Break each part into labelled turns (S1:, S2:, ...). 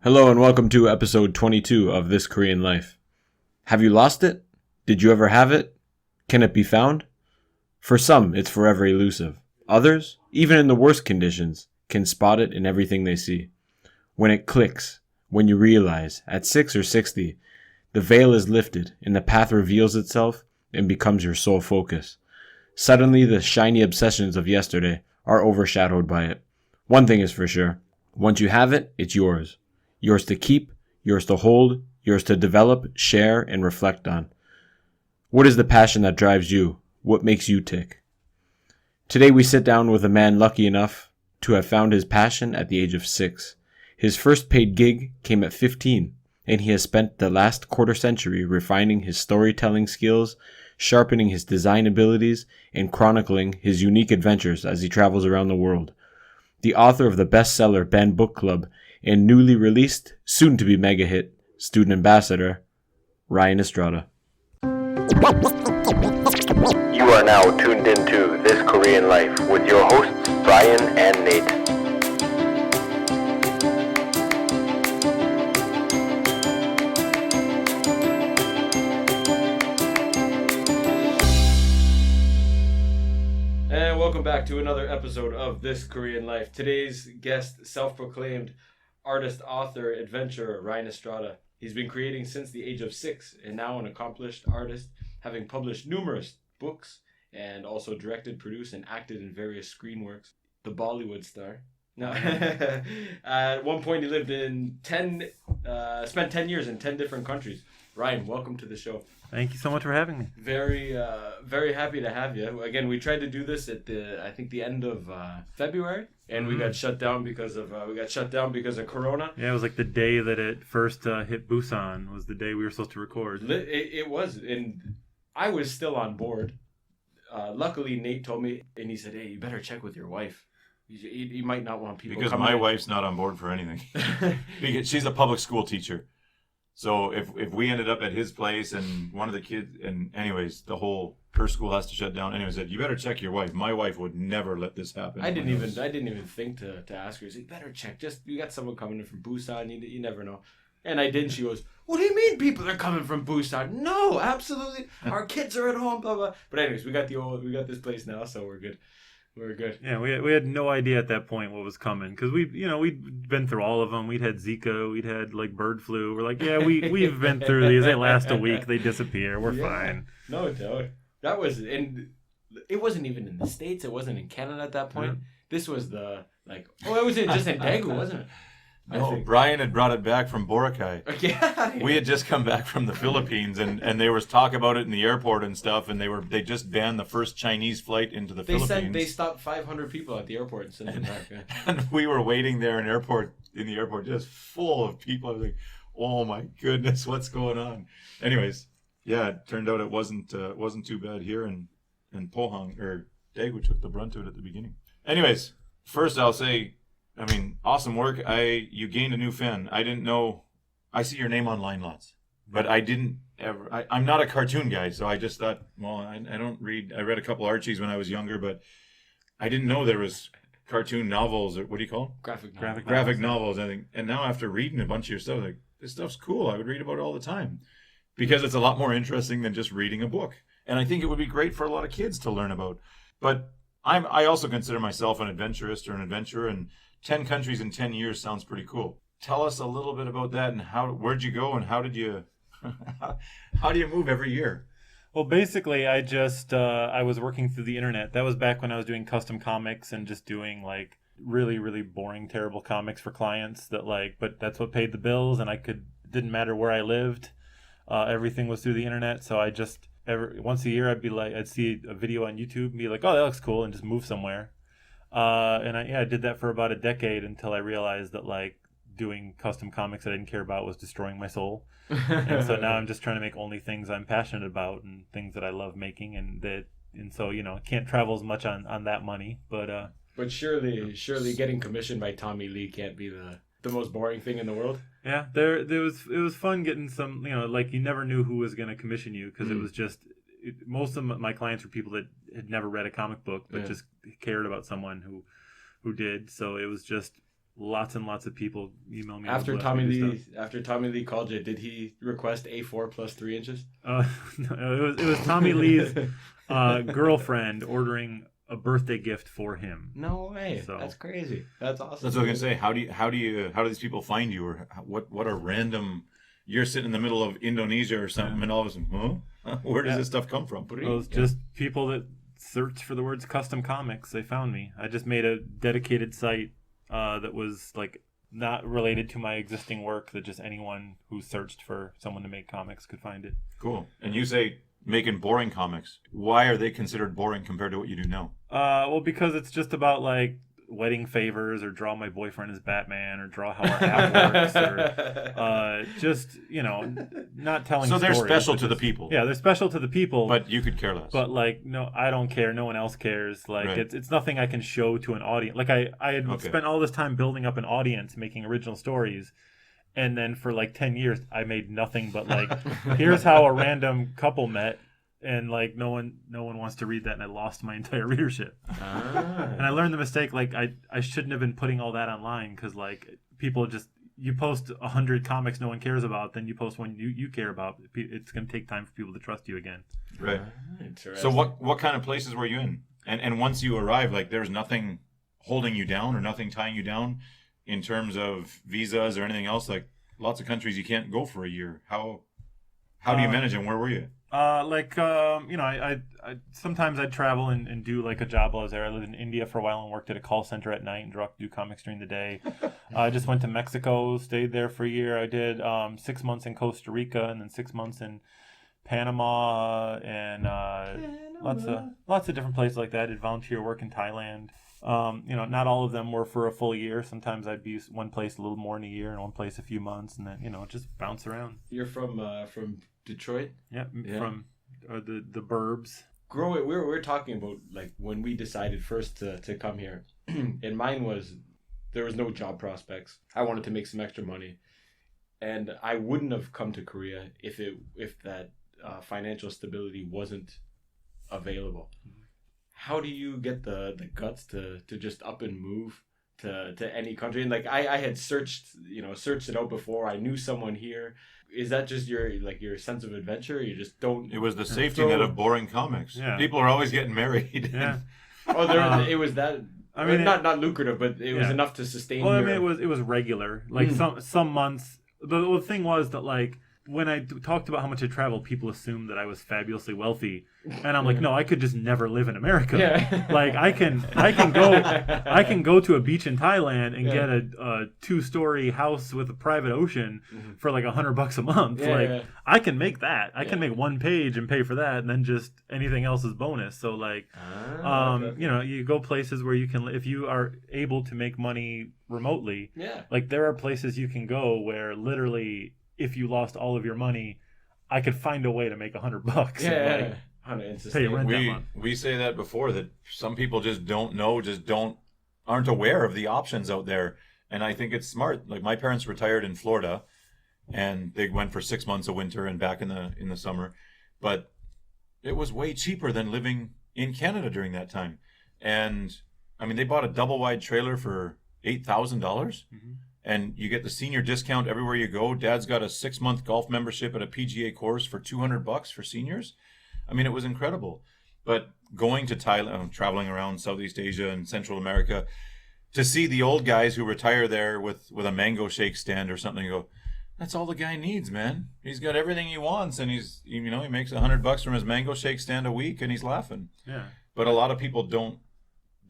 S1: Hello and welcome to episode 22 of This Korean Life. Have you lost it? Did you ever have it? Can it be found? For some, it's forever elusive. Others, even in the worst conditions, can spot it in everything they see. When it clicks, when you realize, at 6 or 60, the veil is lifted and the path reveals itself and becomes your sole focus. Suddenly, the shiny obsessions of yesterday are overshadowed by it. One thing is for sure. Once you have it, it's yours. Yours to keep, yours to hold, yours to develop, share, and reflect on. What is the passion that drives you? What makes you tick? Today we sit down with a man lucky enough to have found his passion at the age of 6. His first paid gig came at 15, and he has spent the last quarter century refining his storytelling skills, sharpening his design abilities, and chronicling his unique adventures as he travels around the world. The author of the bestseller Banned Book Club and newly released, soon-to-be mega hit, Student Ambassador, Ryan Estrada.
S2: You are now tuned into This Korean Life with your hosts, Brian and Nate.
S1: And welcome back to another episode of This Korean Life. Today's guest, self-proclaimed artist, author, adventurer, Ryan Estrada. He's been creating since the age of 6 and now an accomplished artist, having published numerous books and also directed, produced, and acted in various screen works. The Bollywood star. Now, at one point he lived in spent 10 years in 10 different countries. Ryan, welcome to the show.
S3: Thank you so much for having me.
S1: Very happy to have you. Again, we tried to do this at the end of February, and we got shut down because of Corona.
S3: Yeah, it was like the day that it first hit Busan was the day we were supposed to record.
S1: It was, and I was still on board. Luckily, Nate told me, and he said, "Hey, you better check with your wife. You might not want people
S4: because
S1: coming
S4: my
S1: in."
S4: wife's not on board for anything. Because she's a public school teacher. So if we ended up at his place and one of the kids, and anyways, her school has to shut down. Anyway, said, you better check your wife. My wife would never let this happen.
S1: I didn't even think to ask her. She said, you better check. Just, you got someone coming in from Busan. You never know. And I did. She goes, what do you mean people are coming from Busan? No, absolutely. Our kids are at home, blah, blah. But anyways, we got this place now, so we're good. We're good.
S3: Yeah, we had no idea at that point what was coming because we'd been through all of them. We'd had Zika, we'd had like bird flu. We're like, yeah, we've been through these. They last a week, they disappear. We're fine.
S1: No doubt. That was, and it wasn't even in the States. It wasn't in Canada at that point. Yeah. This was it was just in Daegu, wasn't it?
S4: No, Brian had brought it back from Boracay.
S1: Yeah.
S4: We had just come back from the Philippines, and there was talk about it in the airport and stuff, and they just banned the first Chinese flight into the Philippines.
S1: They stopped 500 people at the airport and sent them back. Yeah.
S4: And we were waiting there in the airport, just full of people. I was like, oh my goodness, what's going on? Anyways, yeah, it turned out it wasn't too bad here, and Pohang or Daegu took the brunt of it at the beginning. Anyways, first I'll say, awesome work. You gained a new fan. I didn't know. I see your name online lots, but I didn't ever. I'm not a cartoon guy, so I just thought, well, I don't read. I read a couple Archies when I was younger, but I didn't know there was cartoon novels, or what do you call them? Graphic novels. I think. And now after reading a bunch of your stuff, like, this stuff's cool. I would read about it all the time because it's a lot more interesting than just reading a book. And I think it would be great for a lot of kids to learn about. But I also consider myself an adventurist or an adventurer, and 10 countries in 10 years sounds pretty cool. Tell us a little bit about that, and where'd you go, and how do you move every year?
S3: Well, basically, I was working through the internet. That was back when I was doing custom comics and just doing like really, really boring, terrible comics for clients but that's what paid the bills, and didn't matter where I lived. Everything was through the internet, so I just once a year I'd see a video on YouTube and be like, oh, that looks cool, and just move somewhere. And I did that for about a decade until I realized that doing custom comics that I didn't care about was destroying my soul. And so now I'm just trying to make only things I'm passionate about and things that I love making, and so can't travel as much on that money, but
S1: surely getting commissioned by Tommy Lee can't be the most boring thing in the world.
S3: Yeah, it was fun getting some, you never knew who was going to commission you because it was just most of my clients were people that had never read a comic book but just cared about someone who did. So it was just lots and lots of people email me.
S1: After
S3: with
S1: Tommy
S3: me
S1: Lee,
S3: stuff.
S1: after Tommy Lee called you, did he request A4 plus 3 inches?
S3: No, it was Tommy Lee's girlfriend ordering a birthday gift for him.
S1: No way.
S3: So-
S1: That's crazy. That's awesome.
S4: That's what I was gonna say. How do these people find you, or what are random? You're sitting in the middle of Indonesia or something, and all of a sudden, huh? Where does this stuff come from?
S3: It was just people that searched for the words custom comics. They found me. I just made a dedicated site that was like not related to my existing work, that just anyone who searched for someone to make comics could find it.
S4: Cool. And you say making boring comics. Why are they considered boring compared to what you do now?
S3: Well, because it's just about like wedding favors, or draw my boyfriend as Batman, or draw how our app works, or just, not telling
S4: So they're
S3: stories,
S4: special
S3: but
S4: to the
S3: just-
S4: people.
S3: Yeah, they're special to the people.
S4: But you could care less.
S3: But like, no, I don't care. No one else cares. Like,
S4: Right.
S3: it's nothing I can show to an audience. Like, I had
S4: Okay.
S3: spent all this time building up an audience, making original stories, and then for like 10 years, I made nothing but like, here's how a random couple met, and like no one wants to read that, and I lost my entire readership. And I learned the mistake. Like, I shouldn't have been putting all that online, because like people just, you post 100 comics no one cares about, then you post one you care about. It's going to take time for people to trust you again.
S4: Right.
S1: Interesting.
S4: So what kind of places were you in? And once you arrived, like there's nothing holding you down or nothing tying you down in terms of visas or anything else. Like lots of countries you can't go for a year. How do you manage, and where were you?
S3: I sometimes I'd travel and do like a job while I was there. I lived in India for a while and worked at a call center at night and do comics during the day. I just went to Mexico, stayed there for a year. I did 6 months in Costa Rica, and then 6 months in Panama, and lots of different places like that. I did volunteer work in Thailand. Not all of them were for a full year. Sometimes I'd be one place a little more in a year, and one place a few months, and then just bounce around.
S1: You're from Detroit?
S3: Yeah,
S1: Yeah.
S3: from the burbs.
S1: We're talking about like when we decided first to come here, and mine was, there was no job prospects. I wanted to make some extra money, and I wouldn't have come to Korea if that financial stability wasn't available. How do you get the guts to just up and move to any country? And like I had searched it out before. I knew someone here. Is that just your sense of adventure? Or you just don't.
S4: It was the safety net of boring comics.
S3: Yeah.
S4: People are always getting married.
S3: Yeah.
S1: It was that.
S3: I mean,
S1: not lucrative, but it was
S3: Yeah.
S1: enough to sustain.
S3: Well,
S1: your...
S3: I mean, it was regular. Like some months. The thing was that like when I talked about how much I traveled, people assumed that I was fabulously wealthy, and I'm like, no, I could just never live in America.
S1: Yeah.
S3: Like I can go to a beach in Thailand and get a 2-story house with a private ocean for like $100 a month. I can make that. I can make one page and pay for that, and then just anything else is bonus. So like, you go places where you can, if you are able to make money remotely.
S1: Yeah.
S3: Like there are places you can go where literally, if you lost all of your money, I could find a way to make $100.
S1: Yeah.
S3: Pay rent that
S4: We
S3: month.
S4: we say that before, that some people just don't know, aren't aware of the options out there. And I think it's smart. Like my parents retired in Florida, and they went for 6 months of winter and back in the summer. But it was way cheaper than living in Canada during that time. And I mean, they bought a double wide trailer for $8,000. And you get the senior discount everywhere you go. Dad's got a 6-month golf membership at a PGA course for $200 for seniors. I mean, it was incredible. But going to Thailand, traveling around Southeast Asia and Central America, to see the old guys who retire there with a mango shake stand or something, you go, that's all the guy needs, man. He's got everything he wants, and he makes $100 from his mango shake stand a week, and he's laughing.
S3: Yeah.
S4: But a lot of people don't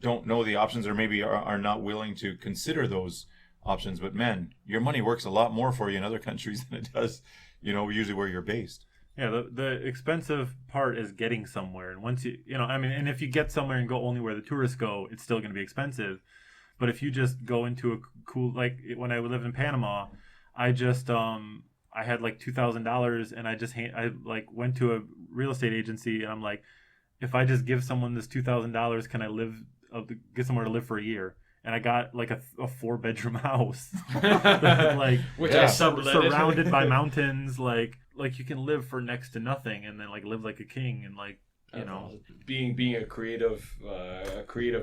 S4: know the options, or maybe are not willing to consider those options. But man, your money works a lot more for you in other countries than it does, usually where you're based.
S3: Yeah, the expensive part is getting somewhere. And once and if you get somewhere and go only where the tourists go, it's still going to be expensive. But if you just go into a cool, like when I lived in Panama, I just I had like $2,000, and I went to a real estate agency, and I'm like, if I just give someone this $2,000, can I get somewhere to live for a year? And I got like a 4-bedroom house,
S1: which I subletted,
S3: surrounded by mountains. Like you can live for next to nothing, and then like live like a king, and like
S1: awesome. Being a creative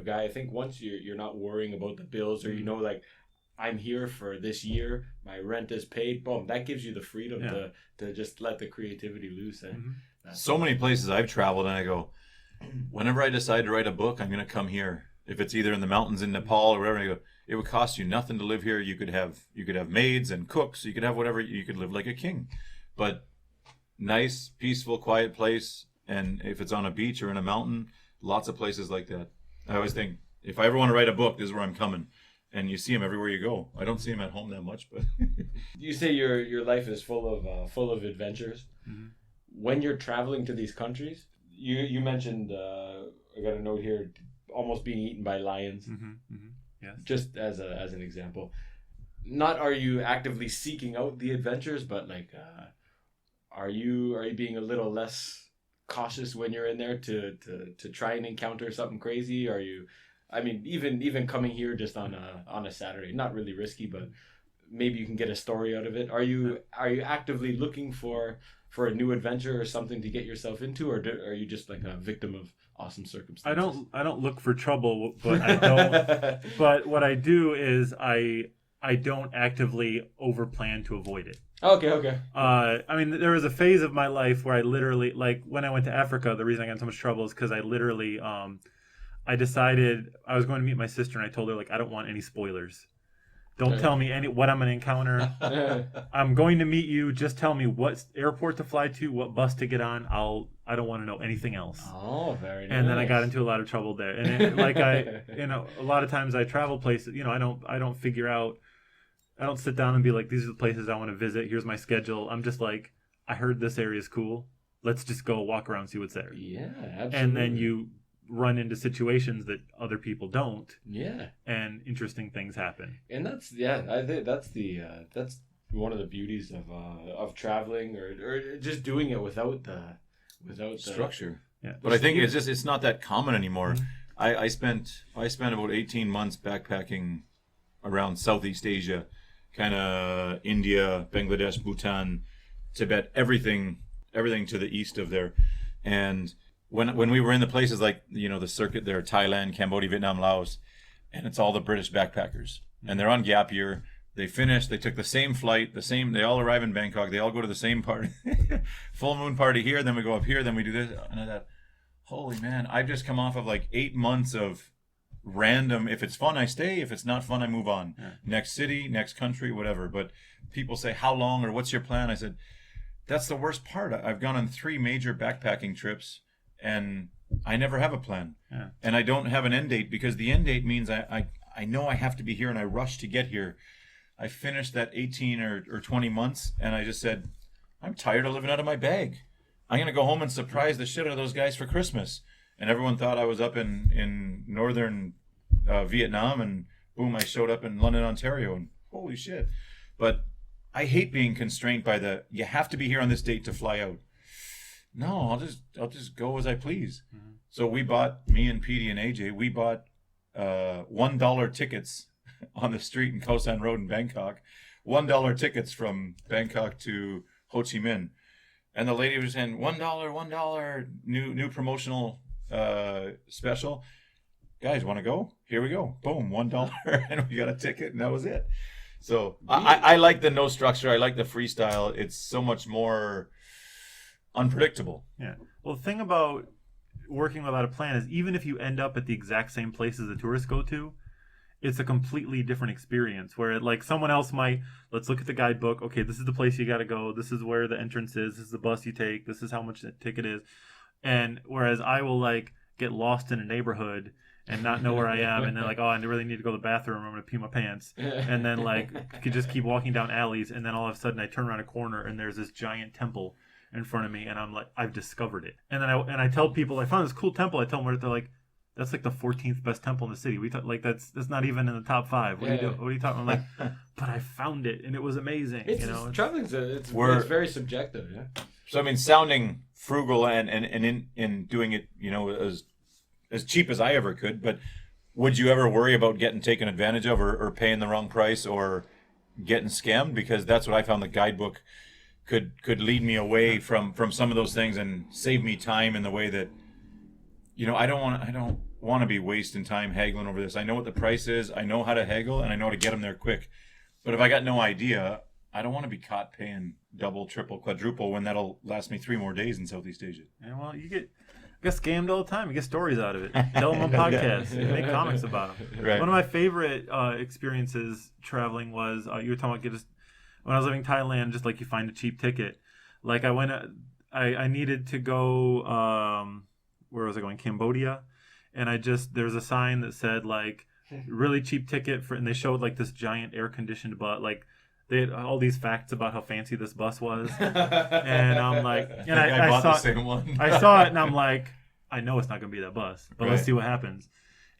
S1: guy. I think once you're not worrying about the bills, or like I'm here for this year, my rent is paid, boom, that gives you the freedom to just let the creativity loose.
S4: So many places I've traveled, and I go, whenever I decide to write a book, I'm going to come here. If it's either in the mountains in Nepal or wherever, I go, it would cost you nothing to live here. You could have maids and cooks. You could have whatever. You could live like a king. But nice, peaceful, quiet place. And if it's on a beach or in a mountain, lots of places like that. I always think, if I ever want to write a book, this is where I'm coming. And you see them everywhere you go. I don't see them at home that much, but
S1: you say your life is full of adventures. Mm-hmm. When you're traveling to these countries, you mentioned I got a note here, almost being eaten by lions.
S3: Mm-hmm. Mm-hmm. Yes.
S1: Just as an example, not are you actively seeking out the adventures, but like, are you being a little less cautious when you're in there to try and encounter something crazy? Are you? I mean, even coming here just on a Saturday, not really risky, but maybe you can get a story out of it. Are you actively looking for a new adventure or something to get yourself into, or are you just like a victim of awesome circumstances?
S3: I don't look for trouble, but I don't. But what I do is I don't actively overplan to avoid it.
S1: Okay.
S3: I mean, there was a phase of my life where I literally, like when I went to Africa, the reason I got in so much trouble is because I literally I decided I was going to meet my sister, and I told her, like, I don't want any spoilers. Don't tell me what I'm going to encounter. I'm going to meet you. Just tell me what airport to fly to, what bus to get on. I don't want to know anything else.
S1: Oh, very nice.
S3: And then I got into a lot of trouble there. And a lot of times I travel places, I don't figure out, I don't sit down and be like, these are the places I want to visit. Here's my schedule. I'm just like, I heard this area is cool. Let's just go walk around, see what's there.
S1: Yeah, absolutely.
S3: And then you run into situations that other people don't.
S1: Yeah. And
S3: interesting things happen.
S1: And I think that's one of the beauties of traveling or just doing it without the
S4: structure.
S3: Yeah.
S4: But I think it's not that common anymore.
S3: Mm-hmm.
S4: I spent about 18 months backpacking around Southeast Asia, kind of India, Bangladesh, Bhutan, Tibet, everything to the east of there. And when we were in the places like, the circuit there, Thailand, Cambodia, Vietnam, Laos, and it's all the British backpackers. And they're on gap year. They finished, they took the same flight, they all arrive in Bangkok, they all go to the same party. Full moon party here, then we go up here, then we do this. And I thought, holy man, I've just come off of like 8 months of random, if it's fun, I stay. If it's not fun, I move on. Yeah. Next city, next country, whatever. But people say, how long or what's your plan? I said, that's the worst part. I've gone on 3 major backpacking trips, and I never have a plan.
S3: Yeah.
S4: And I don't have an end date, because the end date means I know I have to be here and I rush to get here. I finished that 18 or 20 months, and I just said, I'm tired of living out of my bag. I'm going to go home and surprise the shit out of those guys for Christmas. And everyone thought I was up in northern Vietnam, and boom, I showed up in London, Ontario, and holy shit. But I hate being constrained by you have to be here on this date to fly out. No, I'll just go as I please. Mm-hmm. So me and Petey and AJ, we bought $1 tickets on the street in Khao San Road in Bangkok. $1 tickets from Bangkok to Ho Chi Minh. And the lady was saying, $1, new promotional special. Guys, want to go? Here we go. Boom, $1. And we got a ticket, and that was it. So I like the no structure. I like the freestyle. It's so much more unpredictable.
S3: Yeah. Well, the thing about working without a plan is, even if you end up at the exact same places the tourists go to, it's a completely different experience, where like someone else might, let's look at the guidebook. Okay, this is the place you got to go. This is where the entrance is. This is the bus you take. This is how much the ticket is. And whereas I will like get lost in a neighborhood and not know where I am, and then like, oh, I really need to go to the bathroom. I'm going to pee my pants. And then like could just keep walking down alleys, and then all of a sudden I turn around a corner and there's this giant temple in front of me, and I'm like, I've discovered it. And then I tell people I found this cool temple. I tell them where they're like, that's like the 14th best temple in the city. Like that's not even in the top 5. What are you talking? I'm like, but I found it, and it was as
S1: it's very subjective. Yeah.
S4: So I mean, sounding frugal and in doing it, as cheap as I ever could. But would you ever worry about getting taken advantage of, or paying the wrong price, or getting scammed? Because that's what I found. The guidebook could lead me away from some of those things and save me time in the way that. I don't want to be wasting time haggling over this. I know what the price is. I know how to haggle, and I know how to get them there quick. But if I got no idea, I don't want to be caught paying double, triple, quadruple when that'll last me 3 more days in Southeast Asia.
S3: Yeah, well, you get scammed all the time. You get stories out of it. Tell them on podcasts. You make comics about them.
S4: Right.
S3: One of my favorite experiences traveling was you were talking about when I was living in Thailand. Just like you find a cheap ticket. Like I needed to go. Where was I going? Cambodia, and there's a sign that said like really cheap ticket and they showed like this giant air conditioned bus. Like they had all these facts about how fancy this bus was, and I'm like, and I
S4: bought
S3: saw
S4: the same one.
S3: I saw it and I'm like, I know it's not gonna be that bus, but let's
S4: Right.
S3: see what happens.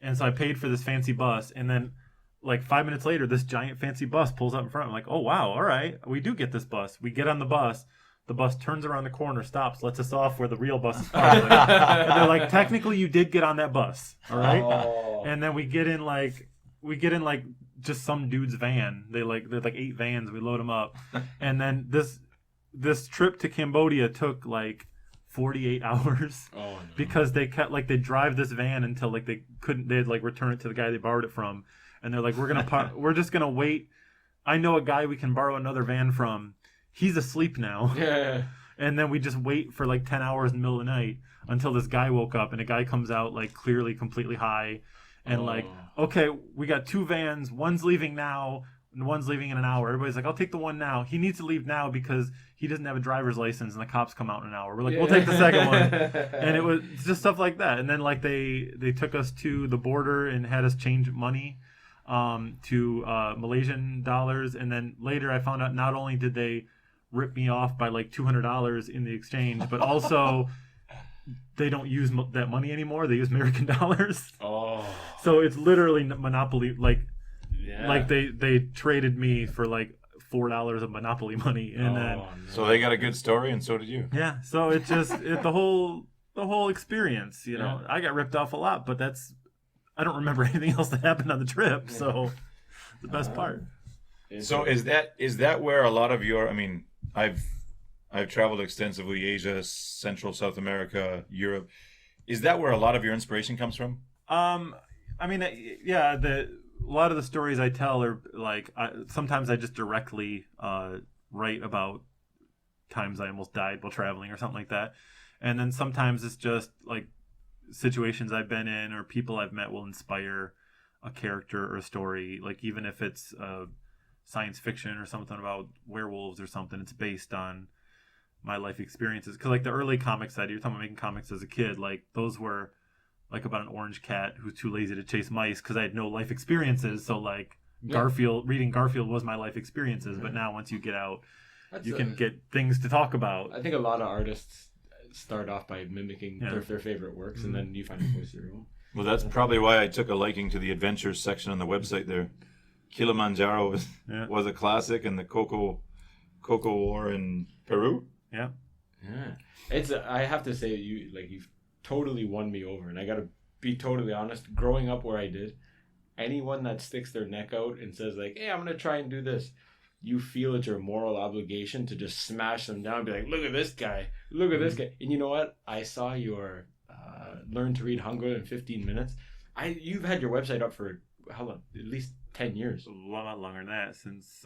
S3: And so I paid for this fancy bus, and then like 5 minutes later, this giant fancy bus pulls up in front. I'm like, oh wow, all right, we do get this bus. We get on the bus. The bus turns around the corner, stops, lets us off where the real bus is parked. And they're like, technically, you did get on that bus, all right?
S5: Oh.
S3: And then we get in like just some dude's van. There's like 8 vans. We load them up, and then this trip to Cambodia took like 48 hours
S5: Oh, no.
S3: because they kept like they drive this van until like they'd like return it to the guy they borrowed it from, and they're like, we're just gonna wait. I know a guy we can borrow another van from. He's asleep now.
S5: Yeah.
S3: And then we just wait for like 10 hours in the middle of the night until this guy woke up, and a guy comes out like clearly completely high and like, okay, we got 2 vans. One's leaving now and one's leaving in an hour. Everybody's like, I'll take the one now. He needs to leave now because he doesn't have a driver's license and the cops come out in an hour. We're like, we'll take the second one. And it was just stuff like that. And then like they took us to the border and had us change money to Malaysian dollars. And then later I found out not only did they rip me off by like $200 in the exchange, but also they don't use that money anymore. They use American dollars.
S5: Oh.
S3: So it's literally Monopoly. Like
S5: Yeah.
S3: they traded me for like $4 of Monopoly money, and then
S4: So they got a good story, and so did you.
S3: yeah. So it's just the whole experience. You know, I got ripped off a lot, but I don't remember anything else that happened on the trip. So the best part.
S4: So is that where a lot of your? I mean, I've traveled extensively, Asia, Central, South America, Europe. Is that where a lot of your inspiration comes from?
S3: I mean, yeah. A lot of the stories I tell are like sometimes I just directly write about times I almost died while traveling or something like that, and then sometimes it's just like situations I've been in or people I've met will inspire a character or a story. Like even if it's science fiction or something about werewolves or something, it's based on my life experiences. Because like the early comics you're talking about making comics as a kid, like those were like about an orange cat who's too lazy to chase mice because I had no life experiences. So like reading Garfield was my life experiences. But now once you get out, you can get things to talk about.
S5: I think a lot of artists start off by mimicking their favorite works, and then you find a voice of your own.
S4: Well, that's probably why I took a liking to the adventures section on the website there. Kilimanjaro was a classic, and the Coco War in Peru.
S3: Yeah.
S5: It's I have to say you've totally won me over, and I gotta be totally honest. Growing up where I did, anyone that sticks their neck out and says like, "Hey, I'm gonna try and do this," you feel it's your moral obligation to just smash them down and be like, "Look at this guy! Look at this guy!" And you know what? I saw your Learn to Read Hangul in 15 minutes. You've had your website up for how long? At least 10 years.
S3: A lot longer than that, since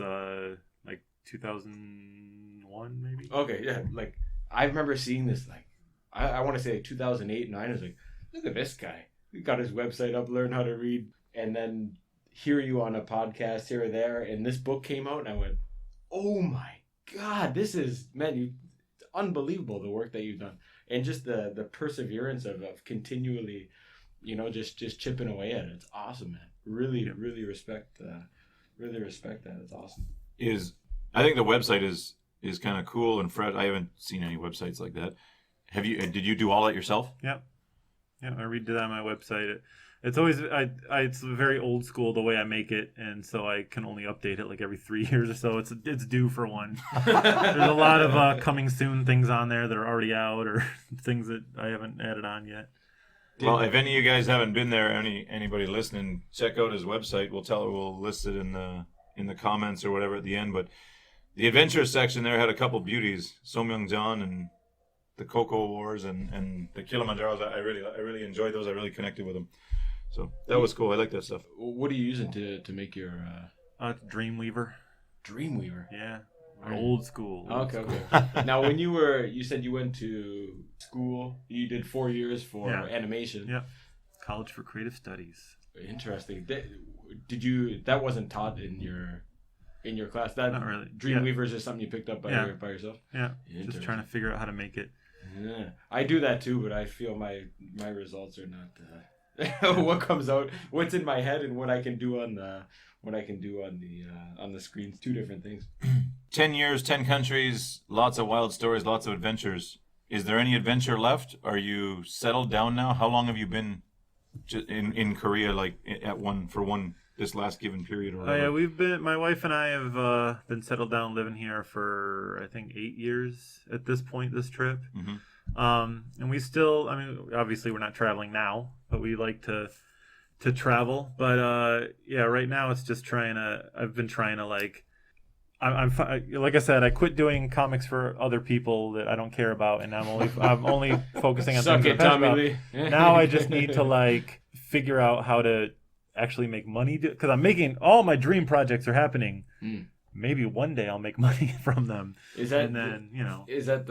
S3: like 2001 maybe.
S5: Okay, yeah. Like I remember seeing this like I want to say like 2008, 9. I was like, look at this guy. He got his website up, learn how to read, and then hear you on a podcast here or there, and this book came out, and I went, oh my God, this is, man, it's unbelievable the work that you've done. And just the perseverance of continually, just chipping away at it. It's awesome, man. Really respect that. It's awesome.
S4: I think the website is kind of cool and fresh. I haven't seen any websites like that. Did you do all that yourself?
S3: Yeah, I redid that on my website. It's always it's very old school the way I make it, and so I can only update it like every 3 years or so. It's due for one. There's a lot of coming soon things on there that are already out, or things that I haven't added on yet.
S4: Well, if any of you guys haven't been there, anybody listening, check out his website. We'll list it in the comments or whatever at the end. But the adventure section there had a couple beauties, Somyeongjeon and the Cocoa Wars and the Kilimanjaros. I really enjoyed those. I really connected with them. So that was cool. I like that stuff.
S5: What are you using to make your
S3: Dreamweaver.
S5: Dreamweaver?
S3: Yeah.
S5: Right.
S3: Old school.
S5: Okay. Now, when you said you went to school, you did 4 years for animation.
S3: Yeah. College for Creative Studies.
S5: Interesting. That wasn't taught in your class? That
S3: Not really.
S5: Dreamweaver is just something you picked up by yourself?
S3: Yeah. Just trying to figure out how to make it.
S5: Yeah. I do that too, but I feel my results are not what comes out, what's in my head and what I can do on the screens, two different things.
S4: 10 years, 10 countries, lots of wild stories, lots of adventures. Is there any adventure left? Are you settled down now? How long have you been in Korea, like this last given period? Or
S3: my wife and I have been settled down living here for, I think, 8 years at this point, this trip.
S4: Mm-hmm.
S3: And we still, obviously we're not traveling now, but we like to travel. But right now it's just I've been trying to I'm like I said, I quit doing comics for other people that I don't care about, and I'm only focusing on
S5: Suck
S3: things
S5: it,
S3: I'm
S5: Tommy
S3: passionate about. Now I just need to figure out how to actually make money, because I'm making all my dream projects are happening. Maybe one day I'll make money from them.
S5: Is that Is that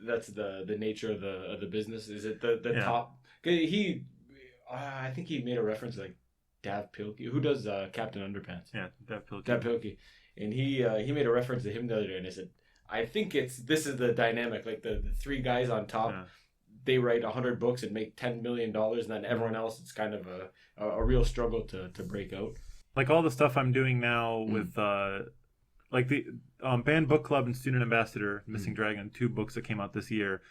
S5: that's the nature of the business? Is it the top? I think he made a reference to Dav Pilkey, who does Captain Underpants.
S3: Yeah, Dav
S5: Pilkey. And he made a reference to him the other day, and I said, I think this is the dynamic. The three guys on top, they write 100 books and make $10 million, and then everyone else, it's kind of a real struggle to break out. Like
S3: all the stuff I'm doing now with the Band Book Club and Student Ambassador, Missing Dragon, 2 books that came out this year.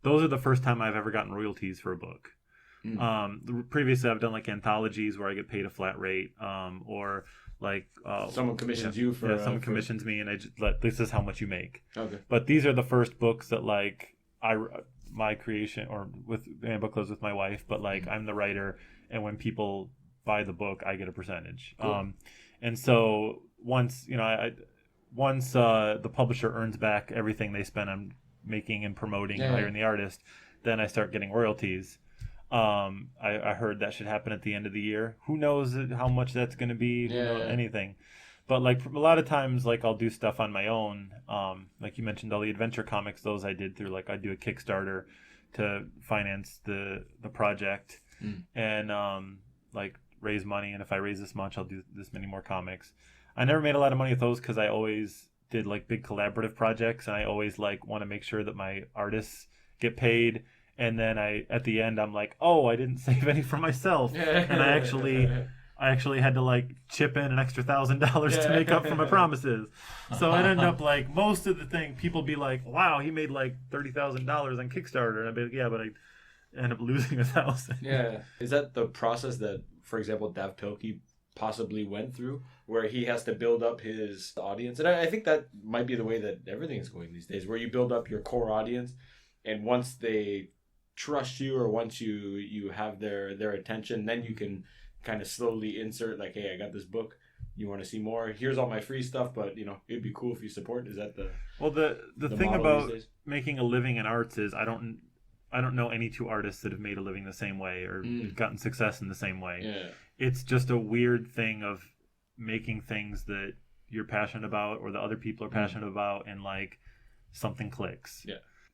S3: Those are the first time I've ever gotten royalties for a book. Previously I've done anthologies where I get paid a flat rate, or someone commissions you for someone commissions me, and I just this is how much you make. Okay. But these are the first books that my creation, or with book clubs with my wife, but I'm the writer, and when people buy the book I get a percentage. Cool. And so once the publisher earns back everything they spend on making and promoting hiring the artist, then I start getting royalties. I heard that should happen at the end of the year. Who knows how much that's going to be? Anything. But a lot of times, I'll do stuff on my own. Like you mentioned, all the adventure comics, those I did through I do a Kickstarter to finance the project, and raise money. And if I raise this much, I'll do this many more comics. I never made a lot of money with those because I always did big collaborative projects, and I always want to make sure that my artists get paid. And then at the end, I'm I didn't save any for myself. And I actually had to chip in an extra $1,000 to make up for my promises. So it ended up most of the thing, people be wow, he made $30,000 on Kickstarter. And I'd be yeah, but I end up losing $1,000. Yeah. Is that the process that, for example, Dav Pilkey possibly went through, where he has to build up his audience? And I think that might be the way that everything's going these days, where you build up your core audience, and once they trust you, or once you have their attention, then you can kind of slowly insert hey, I got this book, you want to see more, here's all my free stuff, but it'd be cool if you support. Is that the thing about making a living in arts is I don't know any 2 artists that have made a living the same way or gotten success in the same way. It's just a weird thing of making things that you're passionate about, or the other people are passionate about, and something clicks.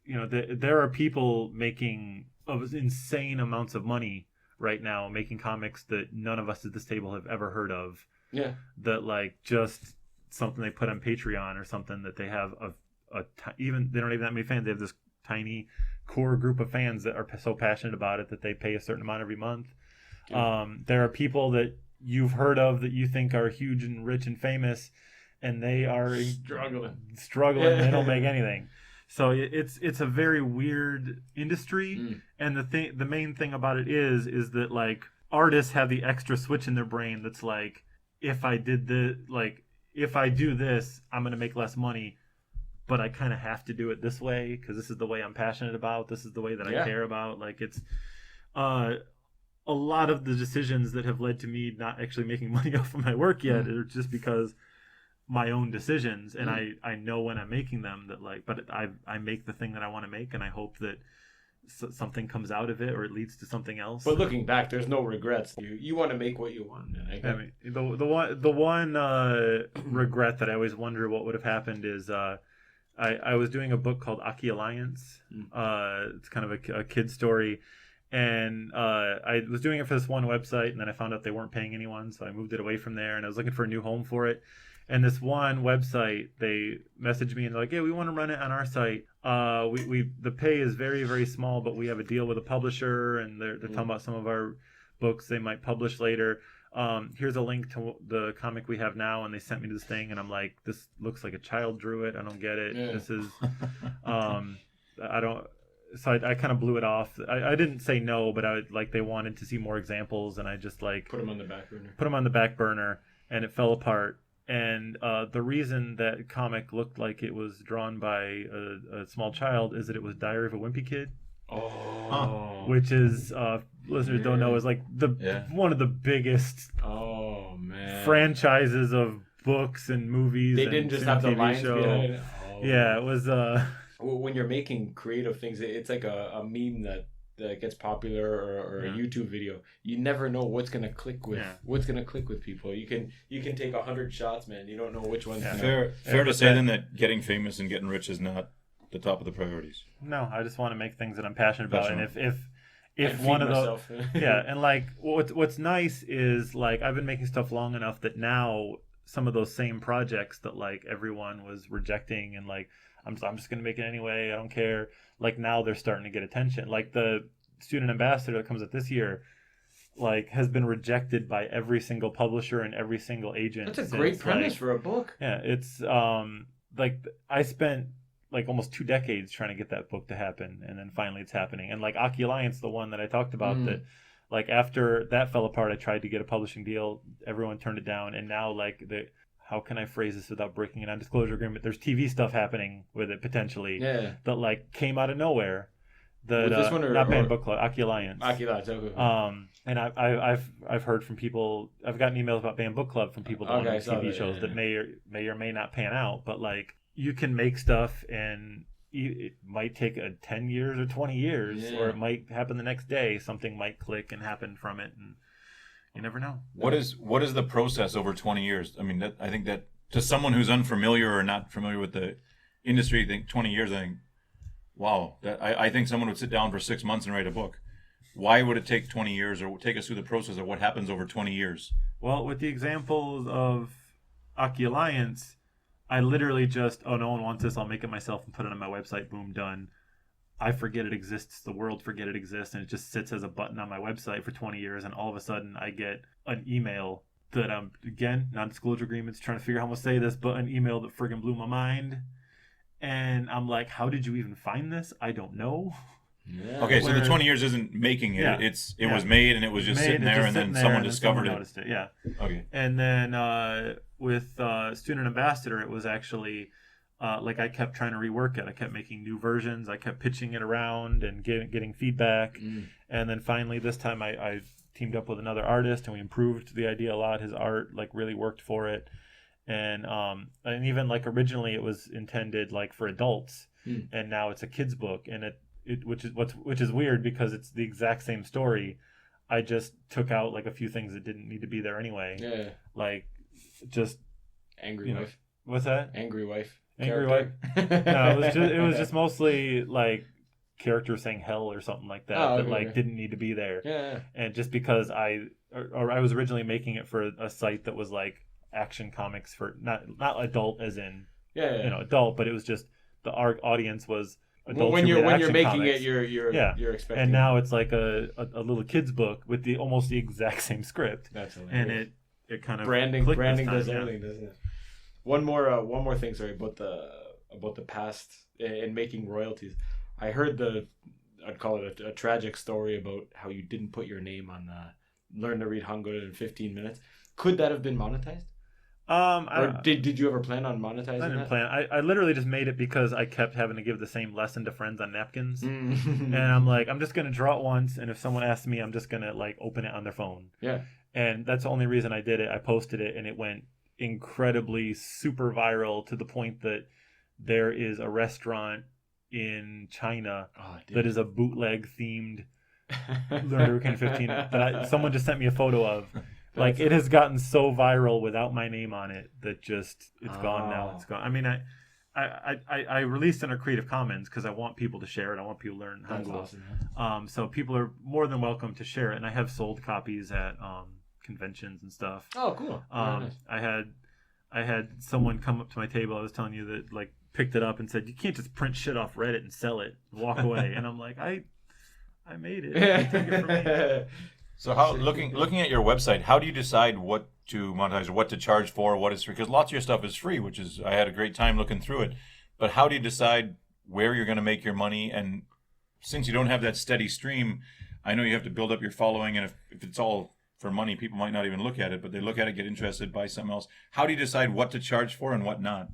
S3: There are people making insane amounts of money right now making comics that none of us at this table have ever heard of. That just something they put on Patreon or something, that they have even they don't even have that many fans. They have this tiny core group of fans that are so passionate about it that they pay a certain amount every month. There are people that you've heard of that you think are huge and rich and famous, and they are struggling. They don't make anything. So it's a very weird industry, and the main thing about it is that artists have the extra switch in their brain that's if I did if I do this, I'm gonna make less money, but I kind of have to do it this way because this is the way I'm passionate about. This is the way that I care about. It's a lot of the decisions that have led to me not actually making money off of my work yet are just because my own decisions, and I know when I'm making them that but I make the thing that I want to make, and I hope that something comes out of it or it leads to something else.
S5: But looking back, there's no regrets. You want to make what you want. Man.
S3: I mean, the one regret that I always wonder what would have happened is I was doing a book called Aki Alliance. It's kind of a kid story. And I was doing it for this one website, and then I found out they weren't paying anyone, so I moved it away from there, and I was looking for a new home for it. And this one website, they messaged me and they're like, "Yeah, we want to run it on our site. The pay is very, very small, but we have a deal with a publisher, and they're talking about some of our books they might publish later. Here's a link to the comic we have now." And they sent me this thing, and I'm like, "This looks like a child drew it. I don't get it. This is, I don't." So I kind of blew it off. I didn't say no, but they wanted to see more examples, and I just put them on the back burner, and it fell apart. And the reason that comic looked like it was drawn by a small child is that it was Diary of a Wimpy Kid.
S5: Oh,
S3: which is listeners don't know is like one of the biggest franchises of books and movies.
S5: They didn't just have the lines behind it.
S3: Yeah, it was.
S5: When you're making creative things, it's like a meme that gets popular or a YouTube video. You never know what's gonna click with people. You can take 100 shots, man. You don't know which one's
S4: fair to say then that getting famous and getting rich is not the top of the priorities.
S3: No, I just want to make things that I'm passionate about, and if one of those, and like what's nice is like I've been making stuff long enough that now some of those same projects that like everyone was rejecting and like I'm just gonna make it anyway, I don't care. Like now they're starting to get attention. Like the student ambassador that comes out this year, like has been rejected by every single publisher and every single agent.
S5: That's a great premise for a book.
S3: Yeah, it's like I spent like almost 2 decades trying to get that book to happen, and then finally it's happening. And like Aki Alliance, the one that I talked about, that like after that fell apart, I tried to get a publishing deal, everyone turned it down, and now like how can I phrase this without breaking a non-disclosure agreement? There's TV stuff happening with it potentially that like came out of nowhere. That
S5: this one
S3: not Banned Book Club, Aki Alliance.
S5: Aki Alliance, okay.
S3: And I've heard from people. I've gotten emails about Banned Book Club from people that want TV shows that may or may not pan out. But like you can make stuff and it might take 10 years or 20 years, or it might happen the next day. Something might click and happen from it, and you never know.
S4: What is the process over 20 years? I mean, I think that to someone who's unfamiliar or not familiar with the industry, I think 20 years, I think, wow. I think someone would sit down for 6 months and write a book. Why would it take 20 years, or take us through the process of what happens over 20 years?
S3: Well, with the examples of Aki Alliance, I literally just, no one wants this, I'll make it myself and put it on my website, boom, done. I forget it exists, the world forget it exists, and it just sits as a button on my website for 20 years, and all of a sudden I get an email that again, non-disclosure agreements, trying to figure out how I'm going to say this, but an email that friggin' blew my mind. And I'm like, how did you even find this? I don't know.
S4: Yeah. Okay, so the 20 years isn't making it. It was made, and it was just sitting there, and then someone discovered it.
S3: Noticed it. Yeah.
S4: Okay.
S3: And then with Student Ambassador, it was actually like I kept trying to rework it. I kept making new versions. I kept pitching it around and getting feedback. And then finally, this time I teamed up with another artist, and we improved the idea a lot. His art like really worked for it. And even like originally it was intended like for adults, and now it's a kid's book, and which is weird because it's the exact same story. I just took out like a few things that didn't need to be there anyway. Yeah. Like just
S5: angry wife.
S3: What's that?
S5: Angry wife.
S3: Angry wife. No, it was just mostly like characters saying hell or something like that didn't need to be there. Yeah. And just because I was originally making it for a site that was like action comics for not adult as in adult, but it was just our audience was adults.
S5: When you're making
S3: comics.
S5: It, you're expecting.
S3: And now it's like a little kid's book with almost the exact same script.
S5: That's hilarious.
S3: And it kind of
S5: branding does everything, doesn't it? One more thing, sorry, about the past and making royalties. I heard I'd call it a tragic story about how you didn't put your name on Learn to Read Hangul in 15 minutes. Could that have been monetized? Did you ever plan on monetizing that? I didn't
S3: plan. I literally just made it because I kept having to give the same lesson to friends on napkins. And I'm like, I'm just going to draw it once, and if someone asks me, I'm just going to like open it on their phone. Yeah. And that's the only reason I did it. I posted it, and it went incredibly super viral to the point that there is a restaurant in China
S5: Oh,
S3: that is a bootleg themed Learn to Read in 15 that someone just sent me a photo of. Like, it has gotten so viral without my name on it that just it's gone now. It's gone. I mean, I released under Creative Commons because I want people to share it. I want people to learn
S5: That's
S3: Hangul.
S5: awesome.
S3: So people are more than welcome to share it, and I have sold copies at conventions and stuff.
S5: Oh, cool. Very nice.
S3: I had someone come up to my table. I was telling you that, like, picked it up and said, "You can't just print shit off Reddit and sell it and walk away." And I'm like, I made it. Take it from me.
S4: So how looking at your website, how do you decide what to monetize, what to charge for, what is free? Because lots of your stuff is free, which is I had a great time looking through it. But how do you decide where you're going to make your money? And since you don't have that steady stream, I know you have to build up your following, and if it's all for money, people might not even look at it, but they look at it, get interested, buy something else. How do you decide what to charge for and what not?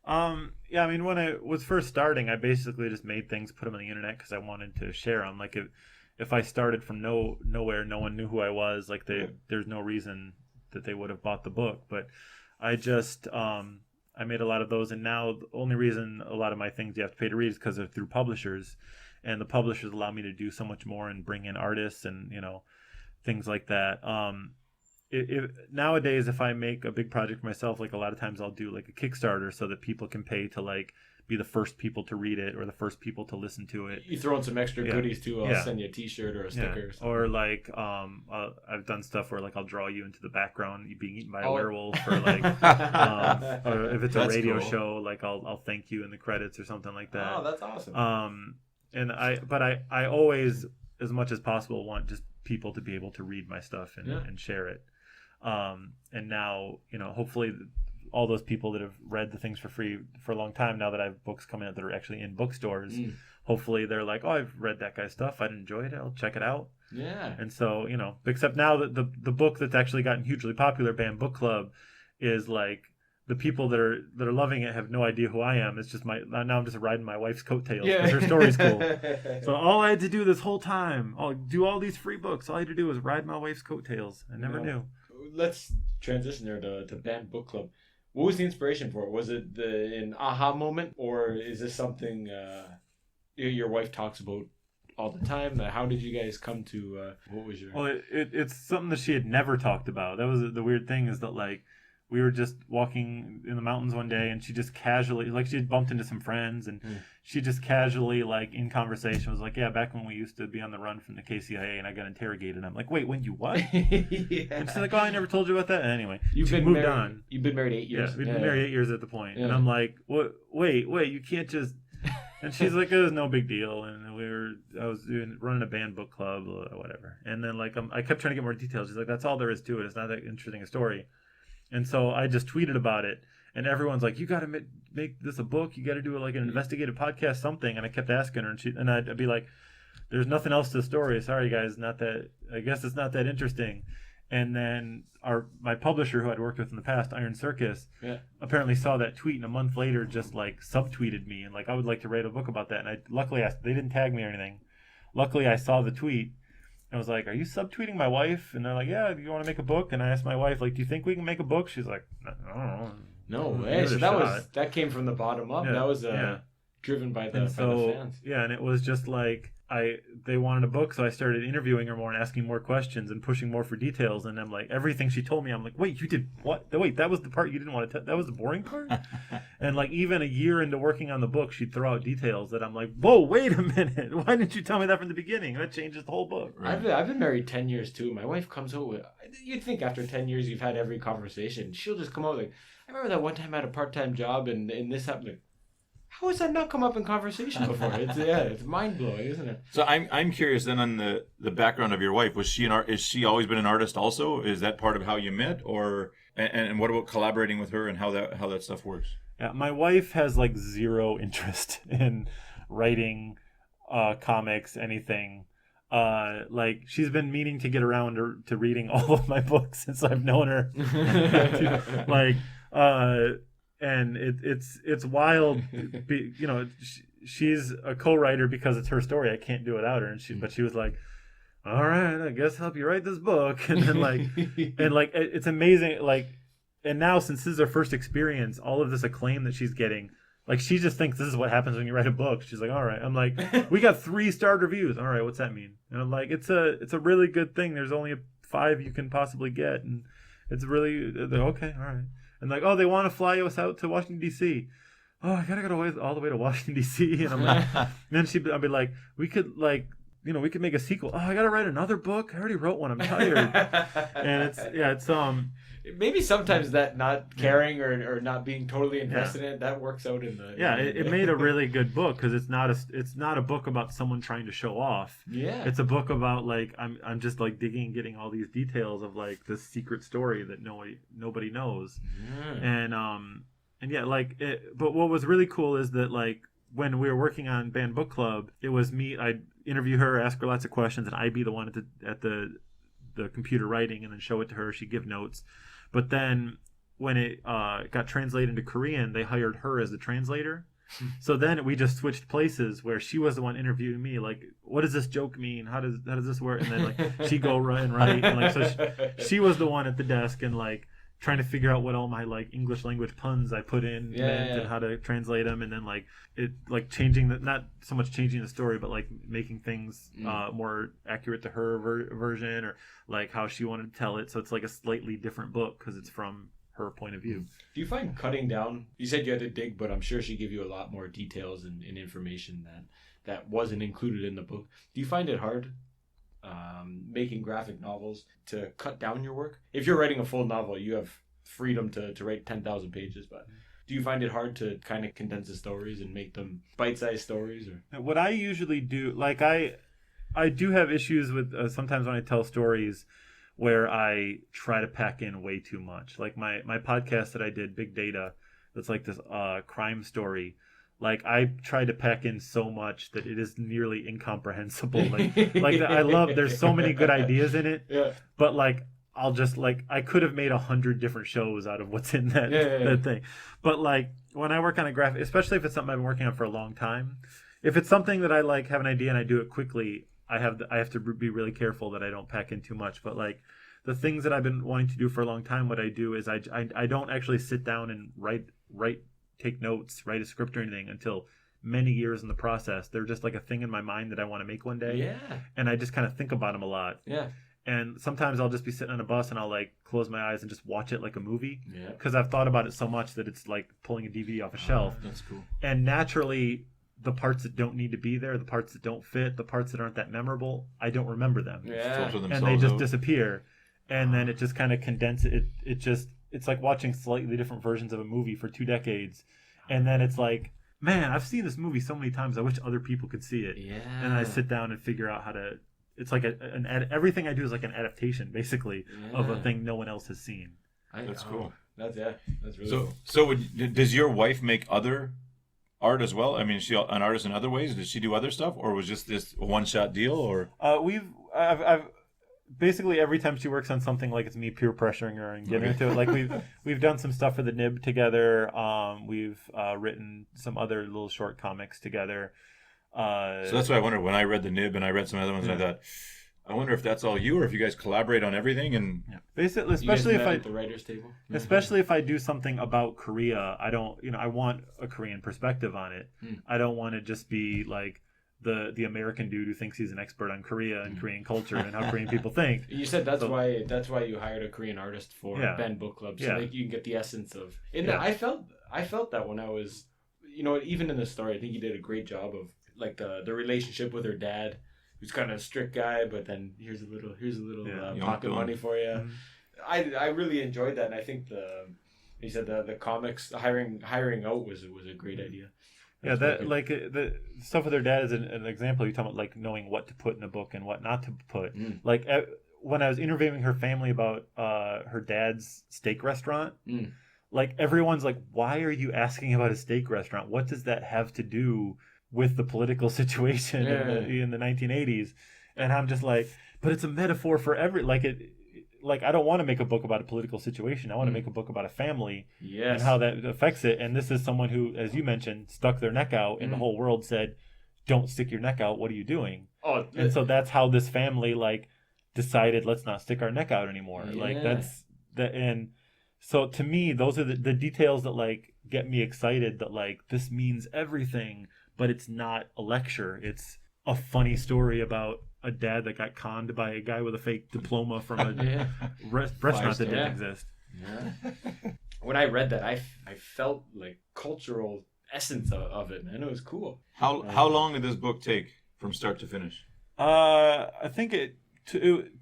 S3: Yeah, I mean, when I was first starting, I basically just made things, put them on the internet because I wanted to share them. Like, if I started from nowhere, no one knew who I was. Like, there's no reason that they would have bought the book. But I just I made a lot of those, and now the only reason a lot of my things you have to pay to read is because they're through publishers, and the publishers allow me to do so much more and bring in artists and things like that. Nowadays, if I make a big project for myself, like, a lot of times I'll do like a Kickstarter so that people can pay to, like, be the first people to read it or the first people to listen to it.
S5: You throw in some extra goodies too. I'll send you a T-shirt or a sticker.
S3: Or like I've done stuff where, like, I'll draw you into the background, you being eaten by a werewolf, or like or if it's a radio show, like I'll thank you in the credits or something like that.
S5: Oh, that's awesome.
S3: And I always, as much as possible, want just people to be able to read my stuff and share it. And now, hopefully all those people that have read the things for free for a long time, now that I have books coming out that are actually in bookstores, hopefully they're like, oh, I've read that guy's stuff, I'd enjoy it, I'll check it out.
S5: Yeah.
S3: And so, except now that the book that's actually gotten hugely popular, Banned Book Club, is like, the people that are loving it have no idea who I am. It's just now I'm just riding my wife's coattails because her story's cool. So all I had to do this whole time, I'll do all these free books. All I had to do was ride my wife's coattails. I never knew.
S5: Let's transition there to Banned Book Club. What was the inspiration for it? Was it an aha moment, or is this something your wife talks about all the time? How did you guys come to? What was your?
S3: Well, it's something that she had never talked about. That was the weird thing, is that, like, we were just walking in the mountains one day, and she just casually, like, she had bumped into some friends, and she just casually, like, in conversation was like, yeah, back when we used to be on the run from the KCIA and I got interrogated. I'm like, wait, when you what?
S5: Yeah.
S3: And she's like, oh, I never told you about that. And anyway,
S5: You've
S3: she
S5: been
S3: moved
S5: married,
S3: on.
S5: You've been married 8 years.
S3: Yeah, we've been married 8 years at the point.
S5: Yeah.
S3: And I'm like, what? Wait, you can't just... And she's like, it was no big deal. And I was running a banned book club, or whatever. And then, like, I kept trying to get more details. She's like, that's all there is to it. It's not that interesting a story. And so I just tweeted about it, and everyone's like, you got to make this a book. You got to do like an investigative podcast, something. And I kept asking her, and I'd be like, there's nothing else to the story. Sorry, guys, I guess it's not that interesting. And then my publisher, who I'd worked with in the past, Iron Circus, apparently saw that tweet, and a month later just, like, subtweeted me, and, like, I would like to write a book about that. And luckily they didn't tag me or anything. Luckily I saw the tweet. I was like, are you subtweeting my wife? And they're like, yeah, do you want to make a book? And I asked my wife, like, do you think we can make a book? She's like, I don't know.
S5: No way. So that came from the bottom up.
S3: Yeah,
S5: that was driven by the fans.
S3: Yeah, and it was just like, they wanted a book, so I started interviewing her more and asking more questions and pushing more for details. And I'm like, everything she told me, I'm like, wait, you did what? Wait, that was the part you didn't want to tell? That was the boring part? And, like, even a year into working on the book, she'd throw out details that I'm like, whoa, wait a minute. Why didn't you tell me that from the beginning? That changes the whole book.
S5: Right. I've been married 10 years too. My wife comes out with, you'd think after 10 years you've had every conversation. She'll just come out like, I remember that one time I had a part-time job and this happened. Like, how has that not come up in conversation before? It's mind-blowing, isn't it?
S4: So I'm curious then on the background of your wife. Was she is she always been an artist also? Is that part of how you met, or and what about collaborating with her and how that stuff works?
S3: Yeah, my wife has, like, zero interest in writing comics, anything. Like, she's been meaning to get around to reading all of my books since I've known her. And it's wild. She's a co-writer because it's her story. I can't do it without her. But she was like, all right, I guess I'll help you write this book. And then it's amazing. Like, and now, since this is her first experience, all of this acclaim that she's getting, Like, she just thinks this is what happens when you write a book. She's like, all right. I'm like, we got 3 starred reviews. All right, what's that mean? And I'm like, it's a really good thing. There's only 5 you can possibly get, and it's really, they're okay, all right. And like, oh, they want to fly us out to Washington D.C. Oh, I gotta go all the way to Washington D.C. And I'm like, and then I'll be like, we could we could make a sequel. Oh, I gotta write another book. I already wrote one. I'm tired. And it's
S5: maybe sometimes that not caring or not being totally invested in it, that works out in the.
S3: Yeah, it made a really good book because it's not a book about someone trying to show off.
S5: Yeah,
S3: it's a book about like I'm just like digging and getting all these details of like this secret story that nobody knows. And yeah, like but what was really cool is that like when we were working on Band Book Club, it was me. I'd interview her, ask her lots of questions, and I'd be the one at the computer writing, and then show it to her. She'd give notes. But then when it got translated into Korean, they hired her as the translator. So then we just switched places where she was the one interviewing me. Like, what does this joke mean? How does this work? And then like she'd go and write. And like so she was the one at the desk and like trying to figure out what all my like English language puns I put in meant and how to translate them, and then like it like changing not so much changing the story, but like making things more accurate to her version, or like how she wanted to tell it. So it's like a slightly different book because it's from her point of view.
S5: Do you find cutting down? You said you had to dig, but I'm sure she gave you a lot more details and information that wasn't included in the book. Do you find it hard? Making graphic novels to cut down your work? If you're writing a full novel, you have freedom to write 10,000 pages, but do you find it hard to kind of condense the stories and make them bite-sized stories? Or
S3: what I usually do, like I do have issues with sometimes when I tell stories where I try to pack in way too much. Like my podcast that I did, Big Data, that's like this crime story. Like I try to pack in so much that it is nearly incomprehensible. Like I love. There's so many good ideas in it.
S5: Yeah.
S3: But like I'll just like I could have made 100 different shows out of what's in that thing. But like when I work on a graphic, especially if it's something I've been working on for a long time, if it's something that I like have an idea and I do it quickly, I have to be really careful that I don't pack in too much. But like the things that I've been wanting to do for a long time, what I do is I don't actually sit down and write. Take notes, write a script or anything until many years in the process. They're just like a thing in my mind that I want to make one day.
S5: Yeah.
S3: And I just kind of think about them a lot.
S5: Yeah.
S3: And sometimes I'll just be sitting on a bus and I'll like close my eyes and just watch it like a movie.
S5: Yeah.
S3: Because I've thought about it so much that it's like pulling a DVD off a shelf.
S4: That's cool.
S3: And naturally, the parts that don't need to be there, the parts that don't fit, the parts that aren't that memorable, I don't remember them.
S5: Yeah.
S3: And they just disappear. And then it just kind of condenses it. It's like watching slightly different versions of a movie for 2 decades. And then it's like, man, I've seen this movie so many times. I wish other people could see it.
S5: Yeah.
S3: And I sit down and figure out how to. It's like everything I do is like an adaptation, basically, of a thing no one else has seen.
S4: That's cool.
S5: That's really cool.
S4: So does your wife make other art as well? I mean, is she an artist in other ways? Does she do other stuff, or was just this a one-shot deal? Or
S3: I've basically every time she works on something, like it's me peer pressuring her and getting into it. Like we've done some stuff for the Nib together. We've written some other little short comics together.
S4: So that's why I wondered when I read the Nib and I read some other ones, and I thought, I wonder if that's all you, or if you guys collaborate on everything. And
S3: basically, especially if
S5: at the writers' table,
S3: especially if I do something about Korea, I don't, I want a Korean perspective on it. I don't want to just be like the American dude who thinks he's an expert on Korea and Korean culture and how Korean people think.
S5: You said that's why you hired a Korean artist for Band Book Club, so like you can get the essence of. I felt that when I was, even in the story, I think you did a great job of like the relationship with her dad, who's kind of a strict guy, but then here's a little pocket money for you. Mm-hmm. I really enjoyed that, and I think you said the comics hiring out was a great idea.
S3: Yeah, that like the stuff with her dad is an example. You're talking about like knowing what to put in a book and what not to put. Like when I was interviewing her family about her dad's steak restaurant, like everyone's like, "Why are you asking about a steak restaurant? What does that have to do with the political situation in the 1980s?" And I'm just like, "But it's a metaphor for Like I don't want to make a book about a political situation. I want to make a book about a family and how that affects it. And this is someone who, as you mentioned, stuck their neck out, and the whole world said, "Don't stick your neck out. What are you doing?" Oh, and so that's how this family like decided, let's not stick our neck out anymore. Yeah. Like and So to me, those are the details that like get me excited, that like this means everything, but it's not a lecture. It's a funny story about a dad that got conned by a guy with a fake diploma from a
S5: Yeah.
S3: restaurant that didn't
S5: Yeah.
S3: exist.
S5: Yeah. When I read that, I felt like cultural essence of it, man. It was cool.
S4: How long did this book take from start to finish?
S3: I think it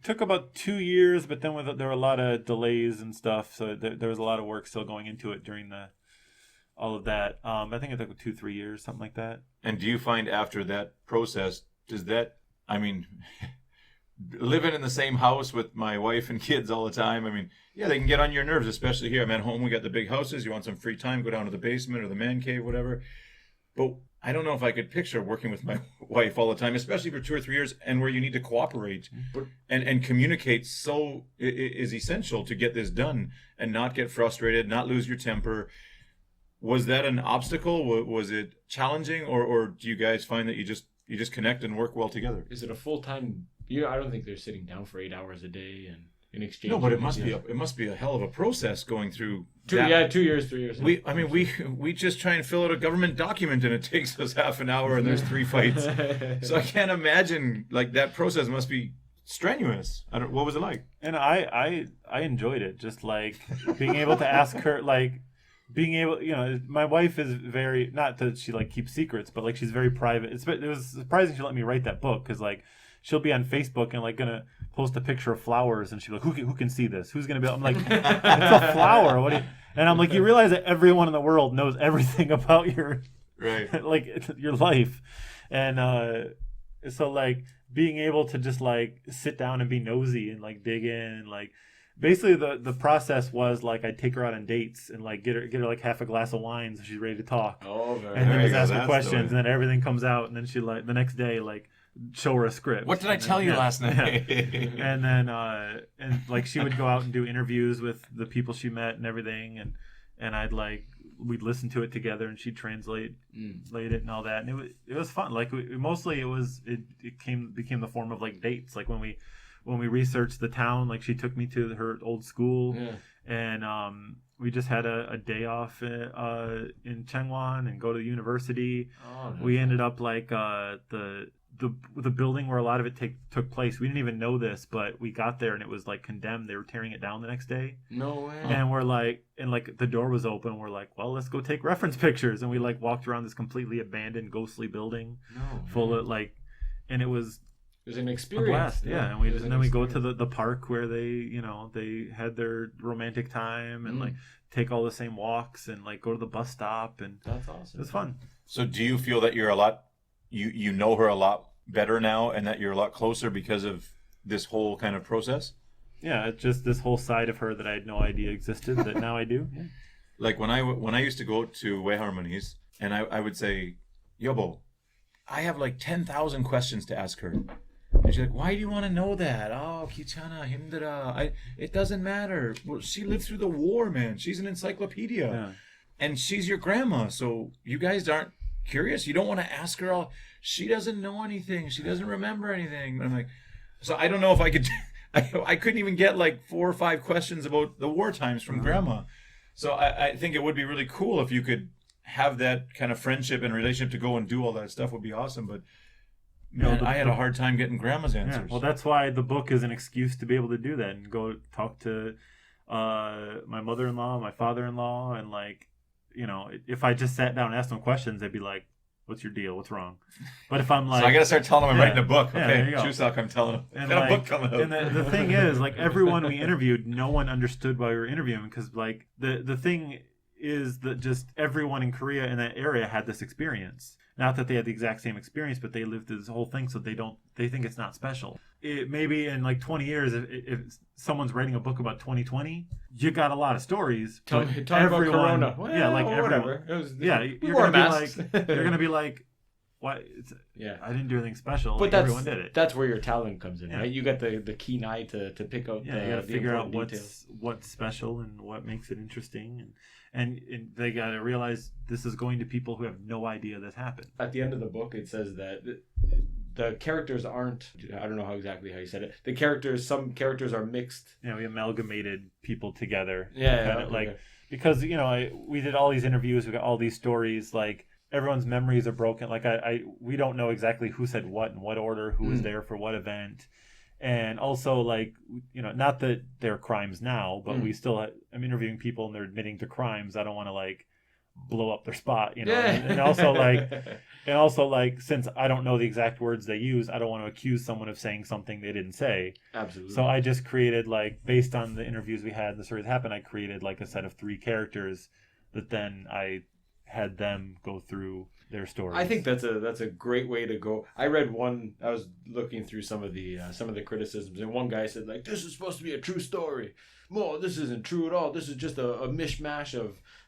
S3: took about 2 years, but then there were a lot of delays and stuff, so there was a lot of work still going into it during all of that. I think it took 2-3 years, something like that.
S4: And do you find after that process, I mean, living in the same house with my wife and kids all the time, I mean, yeah, they can get on your nerves, especially here. I'm at home, we got the big houses, you want some free time, go down to the basement or the man cave, whatever. But I don't know if I could picture working with my wife all the time, especially for 2 or 3 years, and where you need to cooperate and communicate is essential to get this done and not get frustrated, not lose your temper. Was that an obstacle? Was it challenging, or do you guys find that you just connect and work well together?
S5: Is it a full-time? I don't think they're sitting down for 8 hours a day and in exchange.
S4: No, but it must be a hell of a process going through.
S5: 2 years, 3 years.
S4: We just try and fill out a government document and it takes us half an hour and there's 3 fights. So I can't imagine, like, that process must be strenuous. What was it like?
S3: And I enjoyed it, just like being able to ask her, like being able, my wife is very, not that she like keeps secrets, but like she's very private. It was surprising she let me write that book, because like she'll be on Facebook and like gonna post a picture of flowers, and she'll be like, who can see this? Who's gonna be? I'm like, it's a flower. What? And I'm like, you realize that everyone in the world knows everything about your
S4: Right.
S3: like your life, and so like being able to just like sit down and be nosy and like dig in, like basically the process was like I'd take her out on dates and like get her like half a glass of wine so she's ready to talk,
S5: Oh, very
S3: and then
S4: There you
S3: just
S4: go,
S3: ask her
S4: that's
S3: questions,
S4: the way.
S3: and then everything comes out, and then she like the next day like show her a script.
S4: What did I
S3: And then-
S4: tell you
S3: yeah,
S4: last night?
S3: yeah. And then and like she would go out and do interviews with the people she met and everything, and I'd like we'd listen to it together, and she'd translate it and all that, and it was fun. Like mostly it became the form of like dates. Like when we researched the town, like she took me to her old school,
S5: Yeah.
S3: and we just had a day off in Chengwon and go to the university.
S5: Oh,
S3: We ended up like the building where a lot of it took place. We didn't even know this, but we got there and it was like condemned. They were tearing it down the next day,
S5: No way.
S3: and we're like, and like the door was open. We're like, well, let's go take reference pictures, and we like walked around this completely abandoned, ghostly building
S5: No.
S3: full of like, and it was
S5: It was an
S3: a
S5: experience.
S3: blast. Yeah, and
S5: It was
S3: then
S5: an
S3: we go
S5: experience.
S3: to the park where they had their romantic time, and like take all the same walks, and like go to the bus stop, and
S5: That's
S3: it
S5: awesome.
S3: was fun.
S4: So do you feel that you're you know her a lot better now, and that you're a lot closer because of this whole kind of process?
S3: Yeah, it's just this whole side of her that I had no idea existed that now I do. Yeah.
S4: Like when I used to go to Way Harmonies, and I would say, Yobo, I have like 10,000 questions to ask her. And she's like, why do you want to know that? Oh, Kichana, Himdara. It doesn't matter. Well, she lived through the war, man. She's an encyclopedia.
S3: Yeah.
S4: And she's your grandma. So you guys aren't curious? You don't want to ask her all. She doesn't know anything. She doesn't remember anything. And I'm like, so I don't know if I could. I couldn't even get like 4 or 5 questions about the war times from grandma. So I think it would be really cool if you could have that kind of friendship and relationship to go and do all that stuff. Would be awesome. But man, I had a hard time getting grandma's
S3: Yeah,
S4: answers.
S3: well, that's why the book is an excuse to be able to do that and go talk to my mother-in-law, my father-in-law, and like, if I just sat down and asked them questions, they'd be like, "What's your deal? What's wrong?" But if I'm like,
S4: So I got to start telling them I'm
S3: Yeah.
S4: writing a book.
S3: Yeah, there
S4: Okay,
S3: you go.
S4: Chuseok, I'm telling them.
S3: and
S4: Got a
S3: like,
S4: book coming out.
S3: and the thing is, like, everyone we interviewed, no one understood why we were interviewing, because like the thing is that just everyone in Korea in that area had this experience. Not that they had the exact same experience, but they lived through this whole thing, so they think it's not special. It maybe in like 20 years, if someone's writing a book about 2020, you got a lot of stories.
S5: Talk
S3: but
S5: about Corona.
S3: yeah, like
S5: Well,
S3: everyone,
S5: whatever. It was,
S3: yeah,
S5: we
S3: you're
S5: wore
S3: gonna be
S5: masks.
S3: like, you're gonna be like, why?
S5: Yeah.
S3: I didn't do anything special.
S5: But
S3: Like,
S5: that's
S3: everyone did it.
S5: that's where your talent comes in,
S3: Yeah.
S5: right? You got the keen eye to pick out
S3: Yeah, you got to
S5: the
S3: figure out
S5: important details.
S3: what's special and what makes it interesting, and they got to realize this is going to people who have no idea this happened.
S5: At the end of the book, it says that the characters aren't. I don't know how you said it. The characters, some characters are mixed.
S3: You know, we amalgamated people together.
S5: Yeah,
S3: Kind of
S5: okay.
S3: like, because, you know, we did all these interviews, we got all these stories, like, everyone's memories are broken. Like, we don't know exactly who said what in what order, who was there for what event. And also, like, you know, not that they're crimes now, but we still, I'm interviewing people and they're admitting to crimes. I don't want to, like, blow up their spot, you know.
S5: Yeah.
S3: And also, like, since I don't know the exact words they use, I don't want to accuse someone of saying something they didn't say.
S5: Absolutely.
S3: So I just created, like, based on the interviews we had, the stories happened, I created, like, a set of 3 characters that then I had them go through their stories.
S5: I think that's a great way to go. I read one. I was looking through some of the criticisms, and one guy said, like, this is supposed to be a true story. Well, this isn't true at all. This is just a mishmash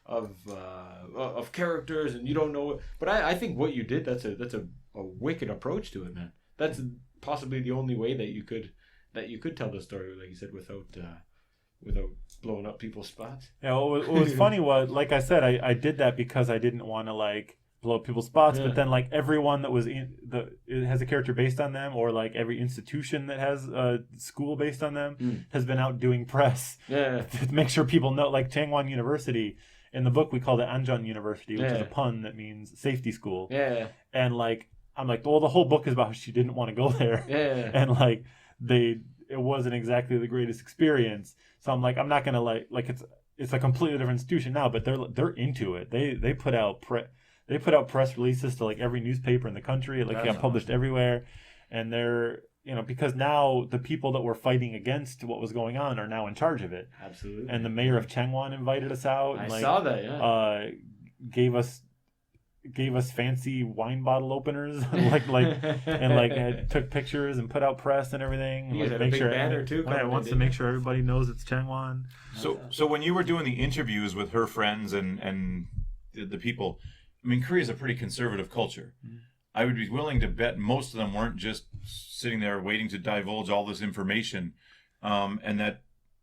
S5: of characters, and you don't know. But I think what you did, that's a wicked approach to it, man. That's possibly the only way that you could tell the story, like you said, without blowing up people's spots.
S3: Yeah, what was funny was, like I said, I did that because I didn't want to, like, blow up people's spots, but then, like, everyone that was it has a character based on them, or, like, every institution that has a school based on them has been out doing press to make sure people know. Like, Changwon University, in the book we called it Anjan University, which is a pun that means safety school. And, like, I'm like, well, the whole book is about how she didn't want to go there. And, like, it wasn't exactly the greatest experience. So I'm like, I'm not gonna, like it's a completely different institution now, but they're into it. They put out press releases to, like, every newspaper in the country. Like, it got published everywhere, and they're, you know, because now the people that were fighting against what was going on are now in charge of it.
S5: Absolutely.
S3: And the mayor of Changwon invited us out.
S5: I
S3: and, like,
S5: saw that. Yeah.
S3: Gave us fancy wine bottle openers, and took pictures and put out press and everything.
S5: You guys had a
S3: make
S5: big
S3: sure
S5: banner too.
S3: Yeah, wants to make sure everybody knows it's Changwon.
S4: So when you were doing the interviews with her friends and the people, I mean, Korea is a pretty conservative culture. I would be willing to bet most of them weren't just sitting there waiting to divulge all this information, and that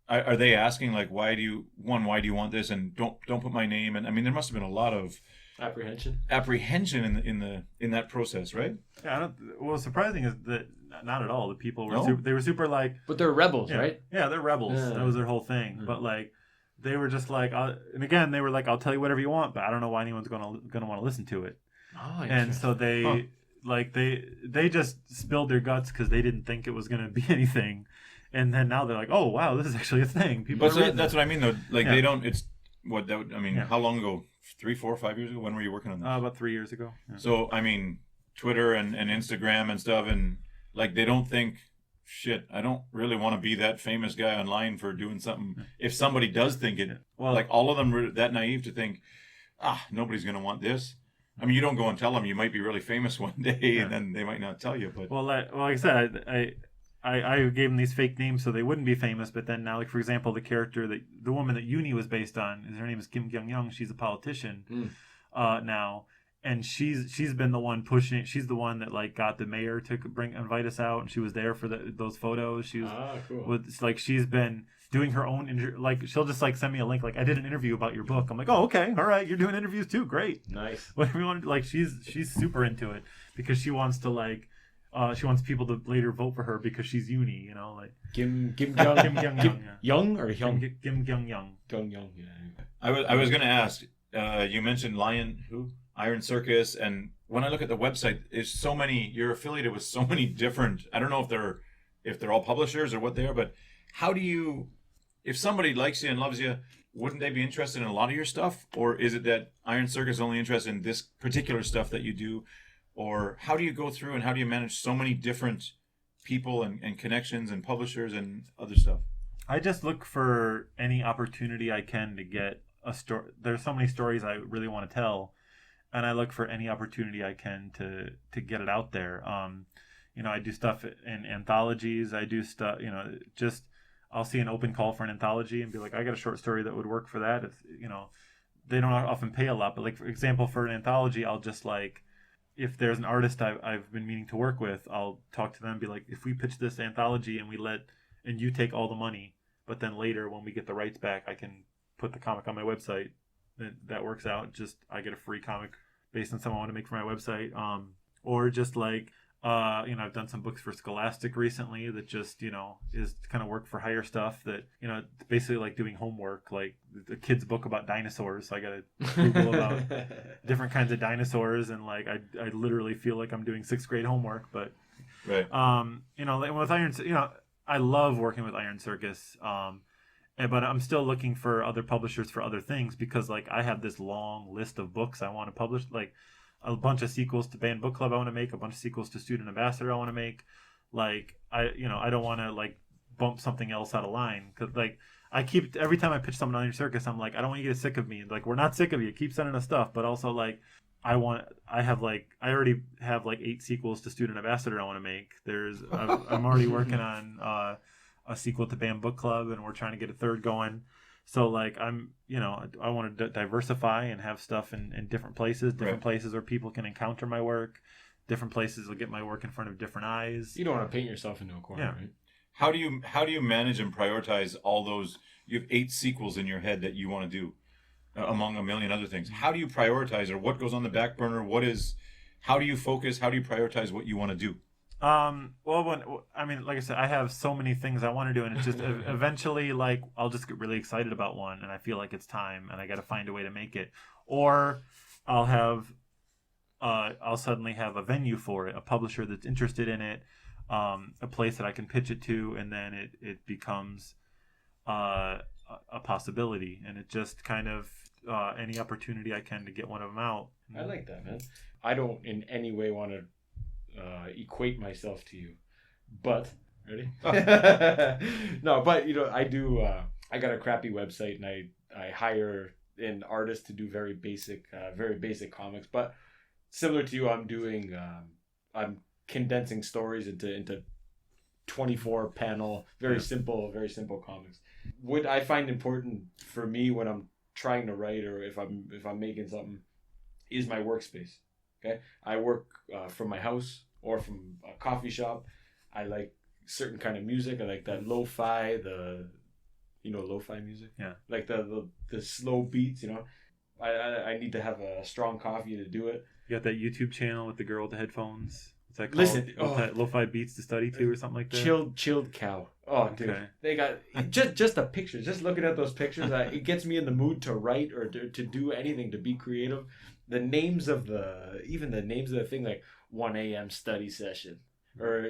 S4: are they asking, like, why do you want this, and don't put my name. And I mean, there must have been a lot of apprehension in that process, right?
S3: Yeah, what was surprising is that not at all. The people were they were super, like,
S5: but they're rebels, right?
S3: Yeah, they're rebels.
S5: Yeah.
S3: That was their whole thing. But, like, they were just like, and again, they were like, I'll tell you whatever you want, but I don't know why anyone's gonna want to listen to it.
S5: Oh,
S3: and so they they just spilled their guts because they didn't think it was gonna be anything, and then now they're like, oh wow, this is actually a thing. People.
S4: But that's what I mean, though. Like, they don't. It's what that. I mean,
S3: Yeah.
S4: how long ago? 3, 4, 5 years ago? When were you working on this?
S3: About 3 years ago. Yeah.
S4: So, I mean, Twitter and Instagram and stuff, and, like, they don't think, shit, I don't really want to be that famous guy online for doing something. If somebody does think it,
S3: Well,
S4: like, all of them are that naive to think, nobody's going to want this. I mean, you don't go and tell them you might be really famous one day, and then they might not tell you. But
S3: like I said, I gave them these fake names so they wouldn't be famous, but then now, like, for example, the woman that Uni was based on, her name is Kim Kyung-young. She's a politician now, and she's been the one pushing it. She's the one that, like, got the mayor to invite us out, and she was there for those photos. She was
S5: cool.
S3: like, she's been doing her own like, she'll just, like, send me a link, like, I did an interview about your book. I'm like, oh, okay, all right, you're doing interviews too, great,
S5: Nice.
S3: whatever you want. Like, she's super into it because she wants to, like, she wants people to later vote for her because she's Uni, you know, like
S5: Kim
S3: Kim Kyung-young,
S5: Young or Hyung?
S3: Kim Kyung-young.
S5: Young, yeah.
S4: I was going to ask, you mentioned Iron Circus, and when I look at the website, there's so many, you're affiliated with so many different, I don't know if they're all publishers or what they are, but how do you, if somebody likes you and loves you, wouldn't they be interested in a lot of your stuff? Or is it that Iron Circus is only interested in this particular stuff that you do? Or how do you go through and how do you manage so many different people and connections and publishers and other stuff?
S3: I just look for any opportunity I can to get a story. There's so many stories I really want to tell, and I look for any opportunity I can to get it out there. You know, I do stuff in anthologies. I do stuff, you know, just I'll see an open call for an anthology and be like, I got a short story that would work for that. If, you know, they don't often pay a lot, but, like, for example, for an anthology, I'll just, like, if there's an artist I've been meaning to work with, I'll talk to them and be like, if we pitch this anthology and you take all the money, but then later when we get the rights back, I can put the comic on my website. That works out. Just I get a free comic based on something I want to make for my website. Or just, like, I've done some books for Scholastic recently that just, is kind of work for hire stuff that, it's basically like doing homework, like the kid's book about dinosaurs. So I got to Google about different kinds of dinosaurs. And like, I literally feel like I'm doing 6th grade homework, but,
S4: Right.
S3: like with Iron, I love working with Iron Circus. But I'm still looking for other publishers for other things because like I have this long list of books I want to publish, like a bunch of sequels to Banned Book Club I want to make, a bunch of sequels to Student Ambassador I want to make. Like I don't want to like bump something else out of line because like I keep every time I pitch someone on your circus, I'm like, I don't want you to get sick of me. Like we're not sick of you. Keep sending us stuff, but also like I already have like 8 sequels to Student Ambassador I want to make. I'm already working on a sequel to Banned Book Club, and we're trying to get a 3rd going. So like I want to diversify and have stuff in different places, places where people can encounter my work, different places will get my work in front of different eyes.
S5: You don't want to paint yourself into a corner, right?
S4: How do you manage and prioritize all those? You have 8 sequels in your head that you want to do, among a million other things. How do you prioritize, or what goes on the back burner? How do you focus? How do you prioritize what you want to do?
S3: Like I said, I have so many things I want to do, and it's just eventually like I'll just get really excited about one, and I feel like it's time, and I got to find a way to make it, or I'll suddenly have a venue for it, a publisher that's interested in it, a place that I can pitch it to, and then it becomes a possibility, and it just kind of any opportunity I can to get one of them out.
S5: I like that, man. I don't in any way want to equate myself to you, but ready? No, but I do. I got a crappy website, and I hire an artist to do very basic comics. But similar to you, I'm condensing stories into 24 panel, very simple comics. What I find important for me when I'm trying to write, or if I'm making something, is my workspace. Okay, I work from my house or from a coffee shop. I like certain kind of music. I like that lo-fi, lo-fi music.
S3: Yeah,
S5: like the slow beats. I need to have a strong coffee to do it.
S3: You got that YouTube channel with the girl with the headphones. What's that called?
S5: Listen,
S3: lo-fi beats to study to, or something like that.
S5: Chilled cow. Oh, dude, okay. They got just the pictures. Just looking at those pictures, it gets me in the mood to write or to do anything, to be creative. The names of the thing, like 1 a.m. study session, or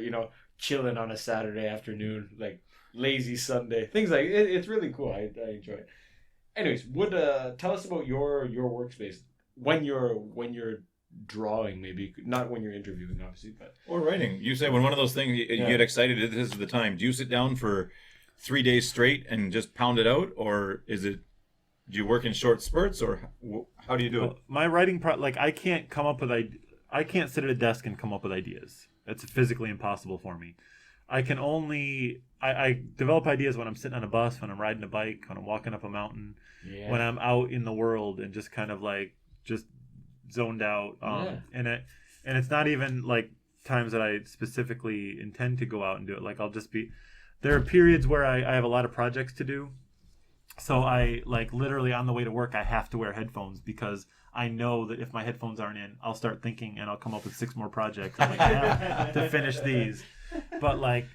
S5: chilling on a Saturday afternoon, like lazy Sunday, things like it's really cool. I enjoy it. Anyways, tell us about your workspace when you're drawing, maybe not when you're interviewing, obviously, but
S4: or writing. You say when one of those things you get excited, this is the time. Do you sit down for 3 days straight and just pound it out, or do you work in short spurts, or how do you do it?
S3: My writing I can't sit at a desk and come up with ideas. It's physically impossible for me. I can only I develop ideas when I'm sitting on a bus, when I'm riding a bike, when I'm walking up a mountain, when I'm out in the world and just kind of like just zoned out. And it's not even like times that I specifically intend to go out and do it. Like there are periods where I have a lot of projects to do. So I like literally on the way to work, I have to wear headphones because I know that if my headphones aren't in, I'll start thinking and I'll come up with 6 more projects. I'm like, I have to finish these. But like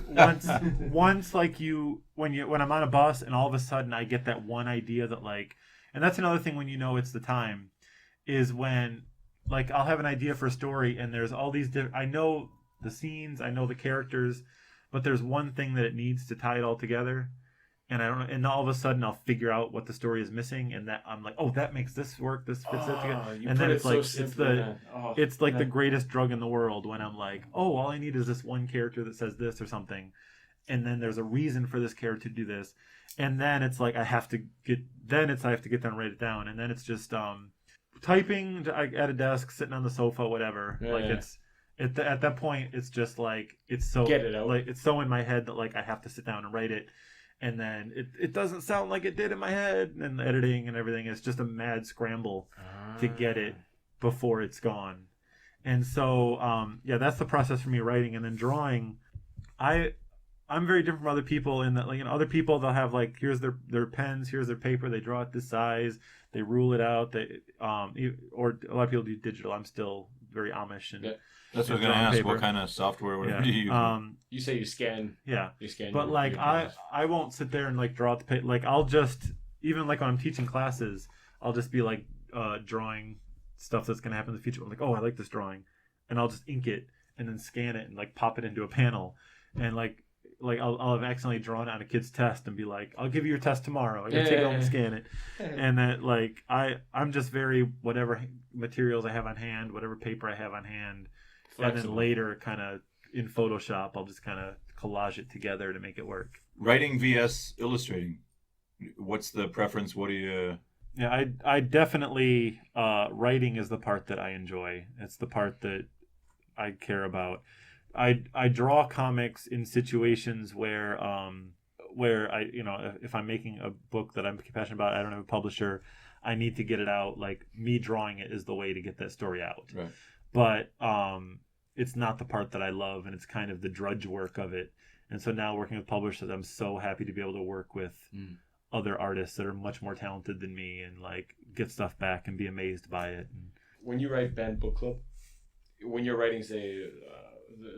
S3: once like when I'm on a bus and all of a sudden I get that one idea that like, and that's another thing when it's the time, is when like I'll have an idea for a story and there's all these I know the scenes, I know the characters, but there's one thing that it needs to tie it all together. And I don't know, and all of a sudden I'll figure out what the story is missing, and that I'm like, oh, that makes this work. This fits it together. And then it's like it's like the greatest drug in the world when I'm like, oh, all I need is this one character that says this or something, and then there's a reason for this character to do this, and then it's like I have to get down and write it down, and then it's just typing at a desk, sitting on the sofa, whatever. It's at that point it's just like it's so
S5: get it out.
S3: Like it's so in my head that like I have to sit down and write it. And then it doesn't sound like it did in my head, and the editing and everything is just a mad scramble to get it before it's gone. And so, that's the process for me writing. And then drawing, I'm very different from other people in that, like, other people, they'll have like, here's their pens, here's their paper, they draw it this size, they rule it out, or a lot of people do digital. I'm still very Amish and
S5: Yeah.
S4: That's what I was going to ask. What kind of software would you use?
S5: You say you scan.
S3: Yeah.
S5: You scan.
S3: But like I won't sit there and like draw the page. Like I'll just, even like when I'm teaching classes, I'll just be like drawing stuff that's gonna happen in the future. I'm like, oh, I like this drawing, and I'll just ink it and then scan it and like pop it into a panel, and like I'll have accidentally drawn it on a kid's test and be like, I'll give you your test tomorrow. I gotta take it home and scan it, and that like I'm just very whatever materials I have on hand, whatever paper I have on hand, flexible. And then later kind of in Photoshop I'll just kind of collage it together to make it work.
S4: Writing vs illustrating. What's the preference? What do you?
S3: Yeah, I definitely writing is the part that I enjoy. It's the part that I care about. I draw comics in situations where I, you know, if I'm making a book that I'm passionate about, I don't have a publisher, I need to get it out. Like me drawing it is the way to get that story out.
S4: Right.
S3: But it's not the part that I love, and it's kind of the drudge work of it. And so now working with publishers, I'm so happy to be able to work with other artists that are much more talented than me and like get stuff back and be amazed by it.
S5: When you write Band Book Club, when you're writing, say,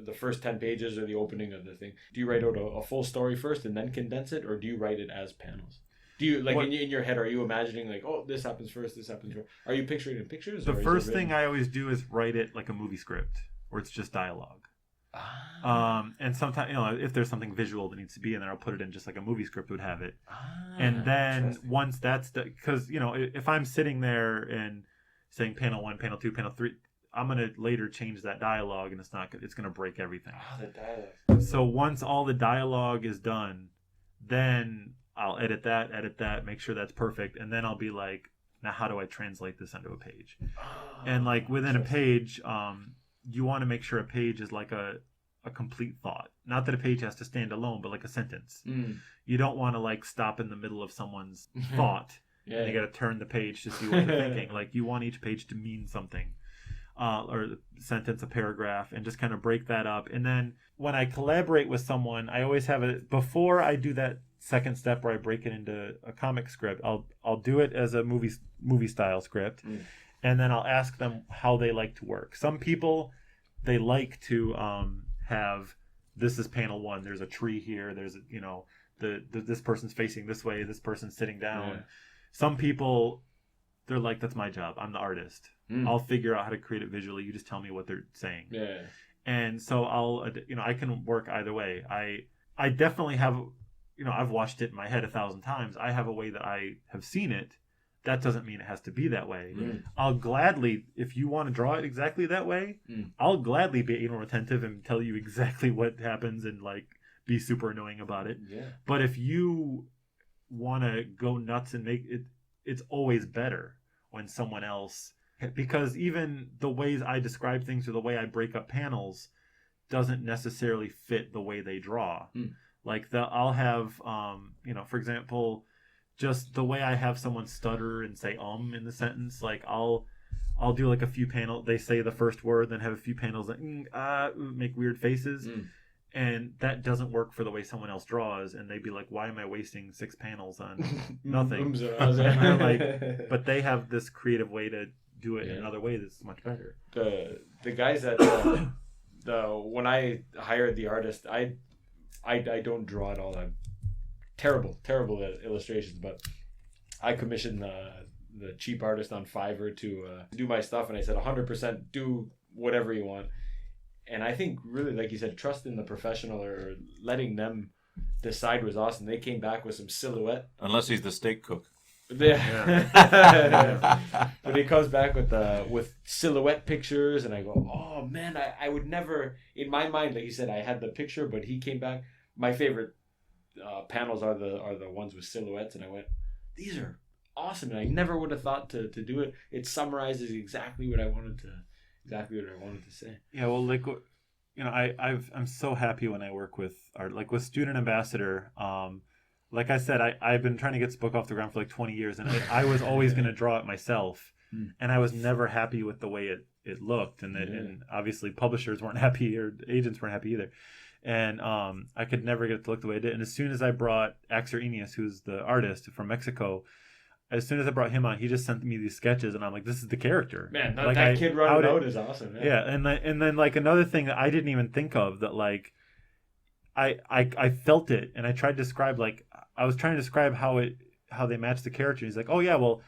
S5: the first 10 pages or the opening of the thing, do you write out a full story first and then condense it, or do you write it as panels? Do you, like, in your head, are you imagining, like, oh, this happens first, this happens first? Are you picturing it in pictures?
S3: The first thing I always do is write it like a movie script, where it's just dialogue. And sometimes, you know, if there's something visual that needs to be in there, I'll put it in just like a movie script would have it. And then once that's done, because, you know, if I'm sitting there and saying panel 1, panel 2, panel 3, I'm going to later change that dialogue, and it's going to break everything.
S5: The dialogue.
S3: So once all the dialogue is done, then I'll edit that, make sure that's perfect. And then I'll be like, now how do I translate this onto a page? And like within a page, you want to make sure a page is like a complete thought. Not that a page has to stand alone, but like a sentence. You don't want to like stop in the middle of someone's thought. And you got to turn the page to see what they're thinking. Like you want each page to mean something. Or a sentence, a paragraph, and just kind of break that up. And then when I collaborate with someone, I always have it before I do that second step where I break it into a comic script. I'll do it as a movie style script, and then I'll ask them how they like to work. Some people, they like to have, this is panel 1. There's a tree here. There's you know this person's facing this way. This person's sitting down. Yeah. Some people, they're like, that's my job. I'm the artist. I'll figure out how to create it visually. You just tell me what they're saying. Yeah. And so I can work either way. I definitely have, I've watched it in my head 1,000 times. I have a way that I have seen it. That doesn't mean it has to be that way. I'll gladly, if you want to draw it exactly that way, I'll gladly be anal retentive and tell you exactly what happens and like be super annoying about it. Yeah. But if you want to go nuts and make it, it's always better when someone else, because even the ways I describe things or the way I break up panels doesn't necessarily fit the way they draw. Like I'll have, for example, just the way I have someone stutter and say in the sentence, like I'll do like a few panels. They say the first word, then have a few panels that make weird faces. And that doesn't work for the way someone else draws, and they'd be like, "Why am I wasting 6 panels on nothing?" And I'm like, but they have this creative way to do it in another way that's much better.
S5: The guys that when I hired the artist, I don't draw at all. I'm terrible at illustrations, but I commissioned the cheap artist on Fiverr to do my stuff, and I said 100% do whatever you want. And I think really, like you said, trust in the professional or letting them decide was awesome. They came back with some silhouette.
S4: Unless he's the steak cook.
S5: But he comes back with silhouette pictures, and I go, oh man, I would never, in my mind, like you said, I had the picture, but he came back. My favorite panels are the ones with silhouettes, and I went, these are awesome, and I never would have thought to do it. It summarizes exactly what I wanted to say.
S3: Yeah, well, like, I'm so happy when I work with art, like with Student Ambassador. Like I said, I've been trying to get this book off the ground for like 20 years, and I was always going to draw it myself, and I was never happy with the way it looked, and obviously publishers weren't happy, or agents weren't happy either, and I could never get it to look the way it did. And as soon as I brought Axer Enius, who's the artist from Mexico, as soon as I brought him on, he just sent me these sketches, and I'm like, this is the character.
S5: Man,
S3: like
S5: that kid running out is awesome.
S3: Yeah, and then like another thing that I didn't even think of that like I felt it, and I tried to describe like I was trying to describe how they matched the character. He's like, oh yeah, well,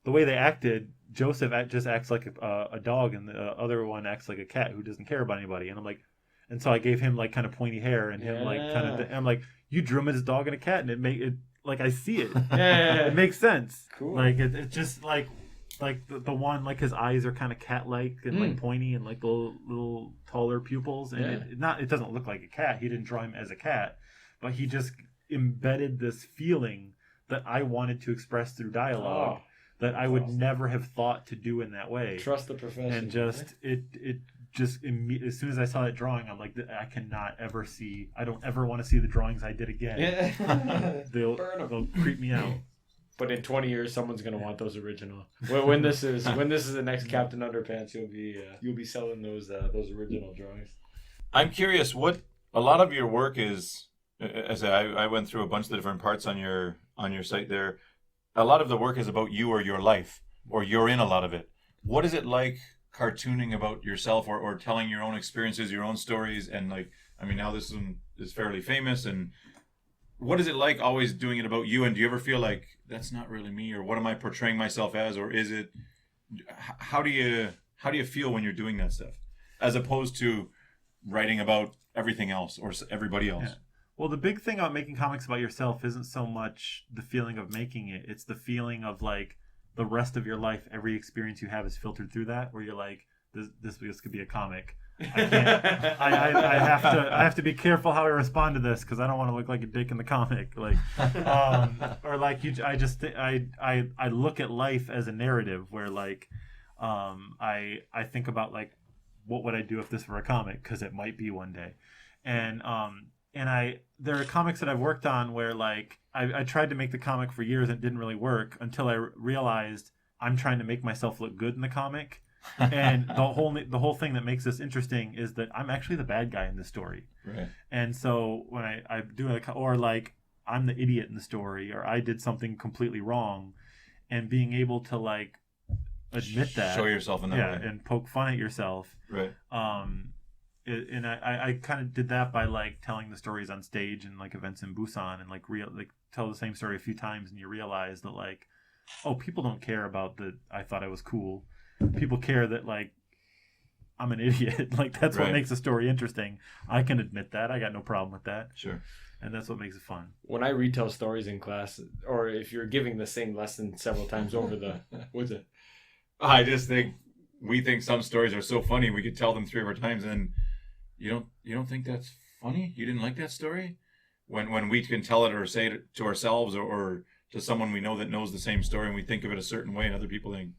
S3: the way they acted, Joseph just acts like a dog, and the other one acts like a cat who doesn't care about anybody. And I'm like, and so I gave him like kind of pointy hair, and him like kind of. I'm like, you drew him as a dog and a cat, and it made it like I see it.
S5: Yeah.
S3: It makes sense.
S5: Cool.
S3: Like it's just like the one like his eyes are kind of cat-like and like pointy and like the little taller pupils, and it doesn't look like a cat. He didn't draw him as a cat, but he just embedded this feeling that I wanted to express through dialogue that I would never have thought to do in that way.
S5: Trust the profession.
S3: And just it just as soon as I saw that drawing, I'm like, I cannot ever see. I don't ever want to see the drawings I did again.
S5: Yeah.
S3: They'll creep me out.
S5: But in 20 years, someone's gonna want those original. When this is the next Captain Underpants, you'll be selling those original drawings.
S4: I'm curious what a lot of your work is. As I went through a bunch of the different parts on your site there. A lot of the work is about you or your life, or you're in a lot of it. What is it like cartooning about yourself, or telling your own experiences, your own stories, and like, I mean, now this one is fairly famous, and what is it like always doing it about you? And do you ever feel like that's not really me, or what am I portraying myself as, or is it? How do you feel when you're doing that stuff, as opposed to writing about everything else or everybody else?
S3: Yeah. Well, the big thing about making comics about yourself isn't so much the feeling of making it. It's the feeling of like the rest of your life, every experience you have is filtered through that, where you're like, this could be a comic. I can't. I have to be careful how I respond to this because I don't want to look like a dick in the comic. Like, or like you. I look at life as a narrative where like, I think about like, what would I do if this were a comic? Because it might be one day, and there are comics that I've worked on where like I tried to make the comic for years and it didn't really work until I realized I'm trying to make myself look good in the comic. And the whole thing that makes this interesting is that I'm actually the bad guy in the story.
S4: Right.
S3: And so when I do it, or like I'm the idiot in the story, or I did something completely wrong, and being able to like admit that,
S4: show yourself in that way,
S3: and poke fun at yourself.
S4: Right.
S3: And I kind of did that by like telling the stories on stage and like events in Busan, and like tell the same story a few times, and you realize that like, oh, people don't care about that I thought I was cool. People care that like I'm an idiot. Like that's what makes the story interesting. I can admit that. I got no problem with that.
S4: Sure.
S3: And that's what makes it fun.
S5: When I retell stories in class, or if you're giving the same lesson several times over what's it?
S4: I just think we think some stories are so funny we could tell them 3 or 4 times, and you don't think that's funny? You didn't like that story? When we can tell it or say it to ourselves or to someone we know that knows the same story, and we think of it a certain way, and other people think,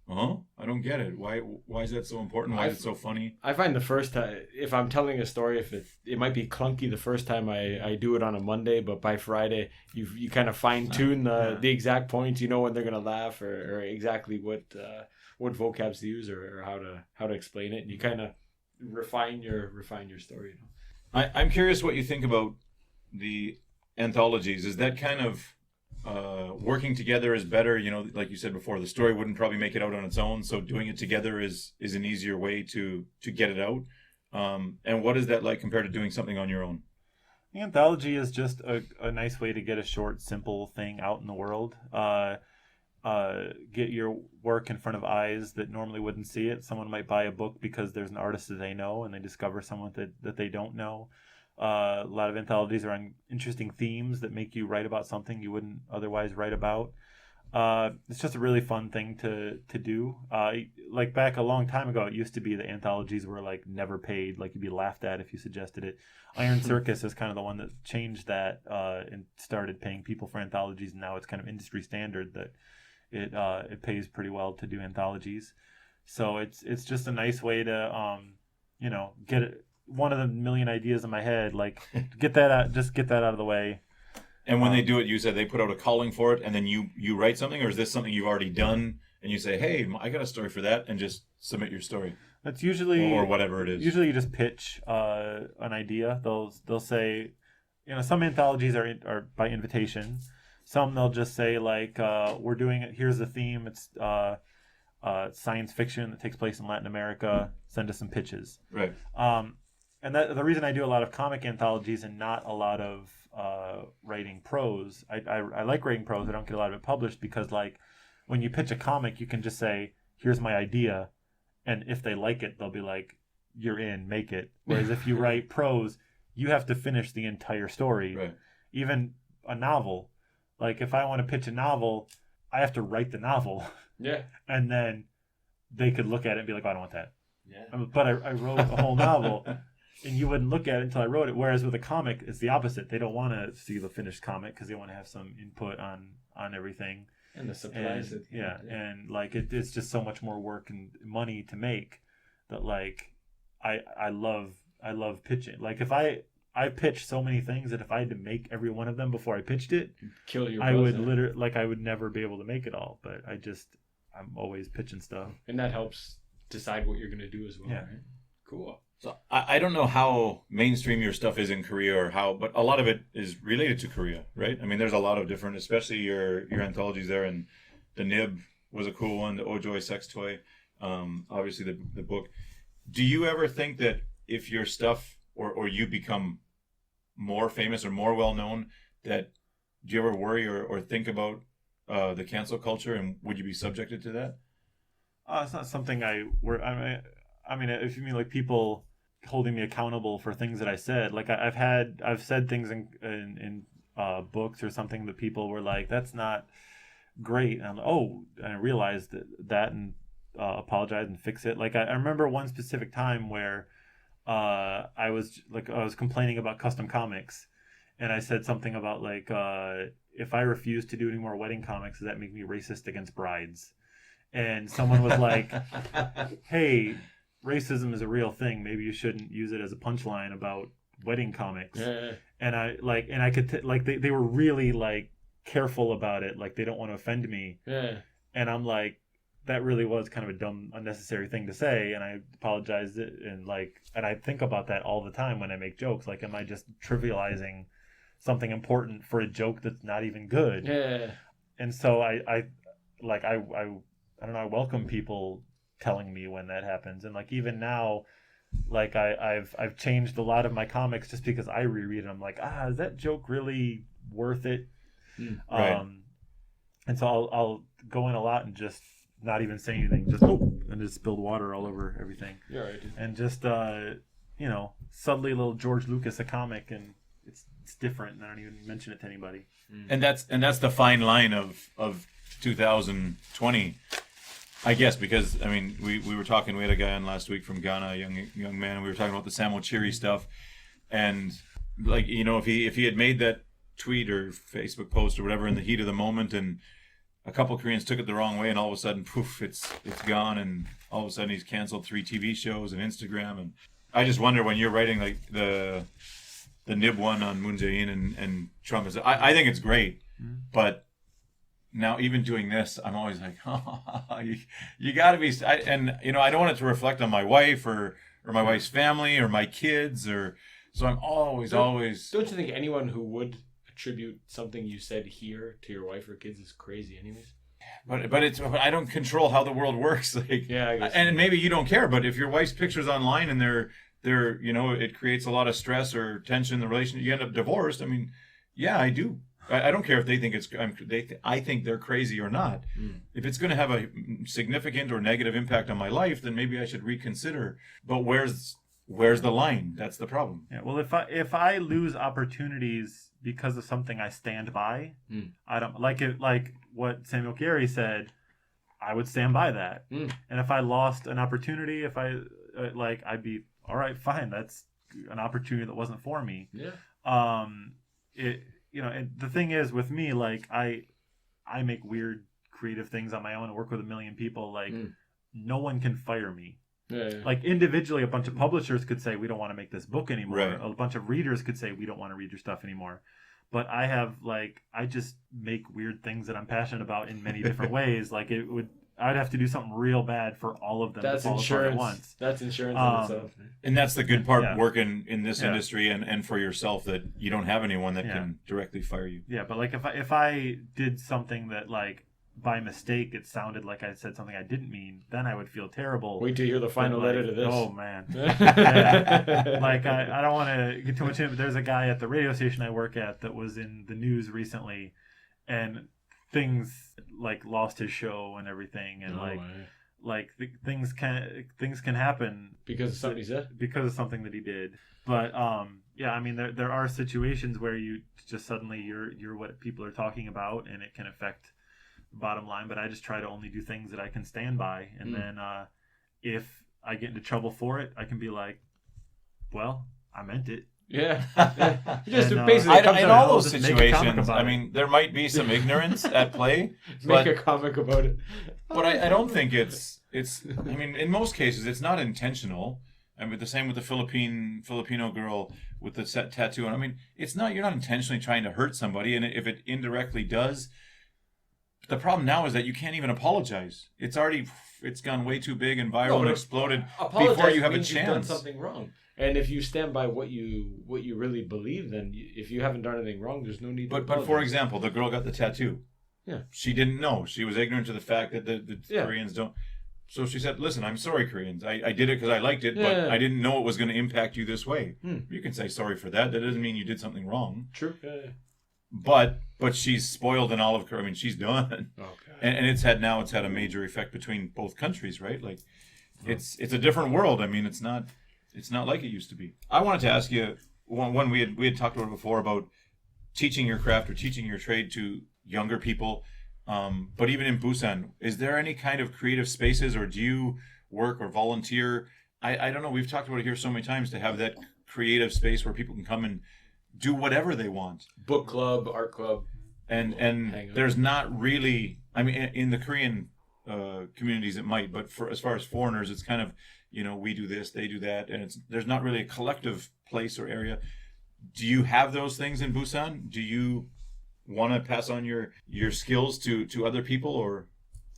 S4: I don't get it. Why is that so important? Why is it so funny?
S5: I find the first time, if I'm telling a story, if it might be clunky the first time I do it on a Monday, but by Friday you kind of fine tune the exact points. You know when they're gonna laugh or exactly what vocabs to use or how to explain it, and you kind of refine your story. You know?
S4: I'm curious what you think about the anthologies. Is that kind of working together is better? You know, like you said before, the story wouldn't probably make it out on its own, so doing it together is an easier way to get it out. And what is that like compared to doing something on your own?
S3: The anthology is just a nice way to get a short, simple thing out in the world. Get your work in front of eyes that normally wouldn't see it. Someone might buy a book because there's an artist that they know, and they discover someone that they don't know. A lot of anthologies are on interesting themes that make you write about something you wouldn't otherwise write about. It's just a really fun thing to do. Like back a long time ago, it used to be that anthologies were like never paid, like you'd be laughed at if you suggested it. Iron Circus is kind of the one that changed that and started paying people for anthologies, and now it's kind of industry standard that it pays pretty well to do anthologies. So it's just a nice way to get it. One of the million ideas in my head, like get that out of the way.
S4: And when they do it, you said they put out a calling for it, and then you write something, or is this something you've already done and you say, hey, I got a story for that, and just submit your story?
S3: That's usually,
S4: or whatever it is.
S3: Usually you just pitch an idea. They'll say, some anthologies are by invitation. Some they'll just say like, we're doing it. Here's the theme. It's science fiction that takes place in Latin America. Send us some pitches.
S4: Right.
S3: And that the reason I do a lot of comic anthologies and not a lot of writing prose. I like writing prose. I don't get a lot of it published because like when you pitch a comic, you can just say, "Here's my idea," and if they like it, they'll be like, "You're in, make it." Whereas if you write prose, you have to finish the entire story.
S4: Right.
S3: Even a novel. Like if I want to pitch a novel, I have to write the novel.
S5: Yeah.
S3: And then they could look at it and be like, oh, I don't want that.
S5: Yeah.
S3: But I wrote a whole novel, and you wouldn't look at it until I wrote it. Whereas with a comic, it's the opposite. They don't want to see the finished comic because they want to have some input on everything.
S5: And the supplies.
S3: And like it's just so much more work and money to make that like I love pitching. Like if I pitched so many things that if I had to make every one of them before I pitched it,
S5: Kill your
S3: I would
S5: buzz,
S3: literally like I would never be able to make it all. But I'm always pitching stuff.
S5: and that helps decide what you're going to do as well.
S3: Yeah.
S5: Right? Cool.
S4: So I don't know how mainstream your stuff is in Korea or how, but a lot of it is related to Korea, right? I mean, there's a lot of different, especially your anthologies there, and the Nib was a cool one, the Ojoy sex toy, obviously the book. Do you ever think that if your stuff or you become more famous or more well known, that do you ever worry or think about the cancel culture, and would you be subjected to that?
S3: It's not something I mean, if you mean like people holding me accountable for things that I said, like I've said things in books or something that people were like, that's not great, and I realized that and apologize and fix it. Like I remember one specific time where I was complaining about custom comics, and I said something about like if I refuse to do any more wedding comics, does that make me racist against brides? And someone was like, hey, racism is a real thing. Maybe you shouldn't use it as a punchline about wedding comics.
S5: Yeah.
S3: And I could they were really like careful about it. Like they don't want to offend me.
S5: Yeah.
S3: And I'm like, that really was kind of a dumb, unnecessary thing to say. And I apologized and I think about that all the time when I make jokes. Like, am I just trivializing something important for a joke that's not even good?
S5: Yeah.
S3: And so I don't know, I welcome people telling me when that happens. And like even now, like I've changed a lot of my comics just because I reread it. I'm like, is that joke really worth it?
S4: Right.
S3: And so I'll go in a lot and just not even say anything, just spilled water all over everything.
S5: You're right, dude.
S3: And just subtly a little George Lucas a comic, and it's different, and I don't even mention it to anybody.
S4: And that's the fine line of 2020, I guess, because I mean we were talking. We had a guy on last week from Ghana, a young man. And we were talking about the Samuel Chiri stuff, and like if he had made that tweet or Facebook post or whatever in the heat of the moment, and a couple Koreans took it the wrong way, and all of a sudden, poof, it's gone, and all of a sudden he's canceled 3 TV shows and Instagram. And I just wonder when you're writing like the Nib one on Moon Jae-in and Trump, I think it's great, but now even doing this, I'm always like, you got to be, I don't want it to reflect on my wife or my wife's family or my kids, so I'm always.
S5: Don't you think anyone who would attribute something you said here to your wife or kids is crazy anyways?
S4: But I don't control how the world works. Like,
S5: yeah, I guess.
S4: And maybe you don't care, but if your wife's picture's online and they're it creates a lot of stress or tension in the relationship, you end up divorced. I mean, yeah, I do. I don't care if they think I think they're crazy or not. If it's going to have a significant or negative impact on my life, then maybe I should reconsider. But where's the line? That's the problem.
S3: Yeah. Well, if I lose opportunities because of something I stand by, I don't like it. Like what Samuel Gary said, I would stand by that. And if I lost an opportunity, if I I'd be all right, fine. That's an opportunity that wasn't for me.
S5: Yeah.
S3: And the thing is with me, like I make weird creative things on my own and work with a million people. Like no one can fire me.
S5: Yeah.
S3: Like individually, a bunch of publishers could say we don't want to make this book anymore.
S4: Right.
S3: A bunch of readers could say we don't want to read your stuff anymore. But I just make weird things that I'm passionate about in many different ways. Like I'd have to do something real bad for all of them
S5: That's
S3: to fall apart at
S5: insurance.
S3: once.
S5: That's insurance in itself.
S4: And that's the good part
S3: Yeah.
S4: working in this
S3: Yeah.
S4: industry and for yourself, that you don't have anyone that
S3: Yeah.
S4: can directly fire you.
S3: Yeah, but like if I did something that like by mistake it sounded like I said something I didn't mean, then I would feel terrible.
S5: Wait till you hear the final
S3: But, like,
S5: letter to this.
S3: Oh man. Yeah. Like I don't want to get too much in, but there's a guy at the radio station I work at that was in the news recently, and things like lost his show and everything, and things can happen
S5: because of something he said.
S3: because of something that he did. But yeah, I mean there are situations where you just suddenly you're what people are talking about, and it can affect the bottom line. But I just try to only do things that I can stand by, and then if I get into trouble for it, I can be like, well, I meant it.
S5: Yeah. Just
S3: And,
S5: basically comes
S4: in
S5: out,
S4: all those
S3: just make a comic
S4: situations,
S3: about
S4: I
S3: it.
S4: mean, there might be some ignorance at play,
S5: make
S4: but
S5: a comic about it.
S4: But I don't think it's. I mean, in most cases, it's not intentional. I mean, the same with the Filipino girl with the tattoo. And I mean, it's not. You're not intentionally trying to hurt somebody, and if it indirectly does, the problem now is that you can't even apologize. It's gone way too big and viral and exploded before you have a
S5: means you've done
S4: chance.
S5: something wrong. And if you stand by what you really believe, then if you haven't done anything wrong, there's no need to
S4: But for example, the girl got the tattoo.
S5: Yeah.
S4: She didn't know. She was ignorant to the fact that the
S5: Yeah.
S4: Koreans don't. So she said, "Listen, I'm sorry, Koreans. I did it because I liked it,
S5: Yeah.
S4: but I didn't know it was going to impact you this way.
S5: Hmm.
S4: You can say sorry for that. That doesn't mean you did something wrong.
S5: True.
S4: But she's spoiled in all of Korea. I mean, she's done,
S5: Okay.
S4: and it's had a major effect between both countries, right? Like, it's a different world. I mean, it's not like it used to be. I wanted to ask you one we had talked about it before about teaching your craft or teaching your trade to younger people. But even in Busan, is there any kind of creative spaces, or do you work or volunteer? I don't know. We've talked about it here so many times, to have that creative space where people can come and do whatever they want.
S5: Book club, art club.
S4: And
S5: Hang out.
S4: there's not really, I mean, in the Korean communities it might, but as far as foreigners, it's kind of, we do this, they do that, and there's not really a collective place or area. Do you have those things in Busan? Do you want to pass on your skills to other people, or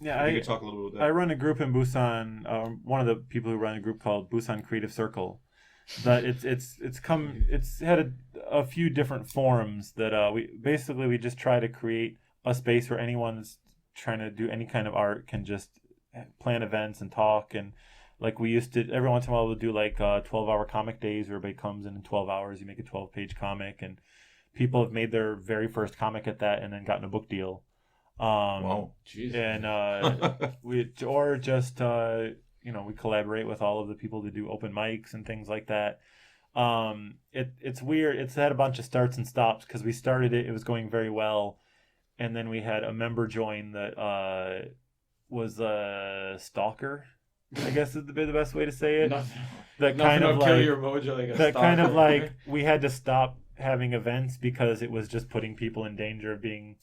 S3: Yeah,
S4: you could talk a little bit about that?
S3: I run a group in Busan. One of the people who run a group called Busan Creative Circle. That it's had a few different forms that we just try to create a space where anyone that's trying to do any kind of art can just plan events and talk. And like we used to, every once in a while we'll do like 12-hour comic days where everybody comes in 12 hours, you make a 12-page comic, and people have made their very first comic at that and then gotten a book deal.
S4: Wow.
S5: Jeez.
S3: And we collaborate with all of the people that do open mics and things like that. It's weird. It's had a bunch of starts and stops because we started it was going very well, and then we had a member join that was a stalker, I guess is the best way to say it. That kind of
S5: kill
S3: like
S5: your mojo like a
S3: that kind of
S5: stalker.
S3: like we had to stop having events because it was just putting people in danger of being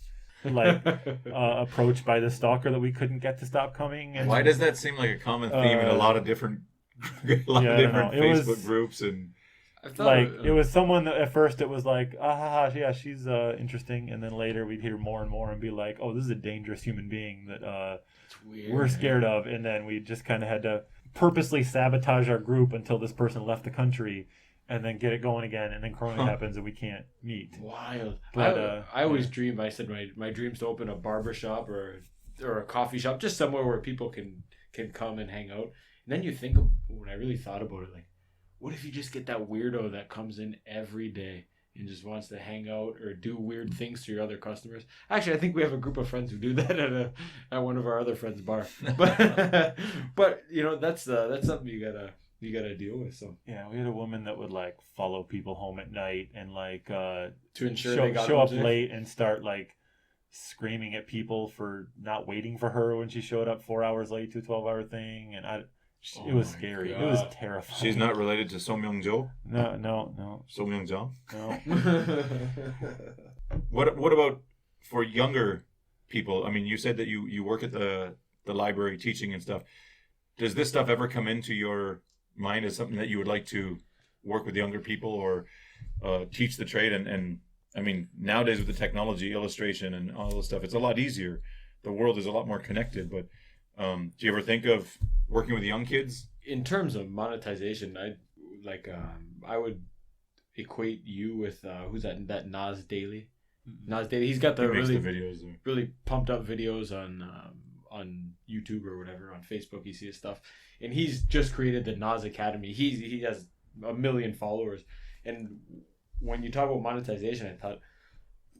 S3: like approached by the stalker that we couldn't get to stop coming. And
S4: Why does that seem like a common theme in a lot of different different
S3: It
S4: Facebook
S3: was-
S4: groups? And
S5: I thought
S3: like it was someone that at first it was like yeah, she's interesting, and then later we'd hear more and more and be like, oh, this is a dangerous human being that
S5: it's weird,
S3: we're scared of, and then we just kind of had to purposely sabotage our group until this person left the country, and then get it going again, and then Corona happens and we can't meet.
S5: Wild.
S3: But,
S5: I always dream. I said my dream's to open a barber shop or a coffee shop, just somewhere where people can come and hang out. And then you think of, when I really thought about it, like, what if you just get that weirdo that comes in every day and just wants to hang out or do weird things to your other customers? Actually, I think we have a group of friends who do that at one of our other friends' bar. But that's something you gotta deal with. So
S3: Yeah, we had a woman that would like follow people home at night and like
S5: to ensure they got
S3: show up
S5: legit.
S3: late and start like screaming at people for not waiting for her when she showed up 4 hours late to a 12-hour thing, and it was
S5: my
S3: scary.
S5: God.
S3: It was terrifying.
S4: she's not related to So Myung-jo?
S3: No.
S4: So Myung-jo?
S3: No.
S4: What about for younger people? I mean, you said that you work at the library teaching and stuff. Does this stuff ever come into your mind as something that you would like to work with younger people or teach the trade? And I mean, nowadays with the technology, illustration, and all this stuff, it's a lot easier. The world is a lot more connected. But Do you ever think of working with young kids?
S5: In terms of monetization, I would equate you with who's that Nas Daily. Nas Daily. He's got
S4: He
S5: the
S4: makes
S5: really
S4: the videos. There.
S5: really pumped up videos on YouTube or whatever, on Facebook. You see his stuff, and he's just created the Nas Academy. He has 1 million followers, and when you talk about monetization, I thought,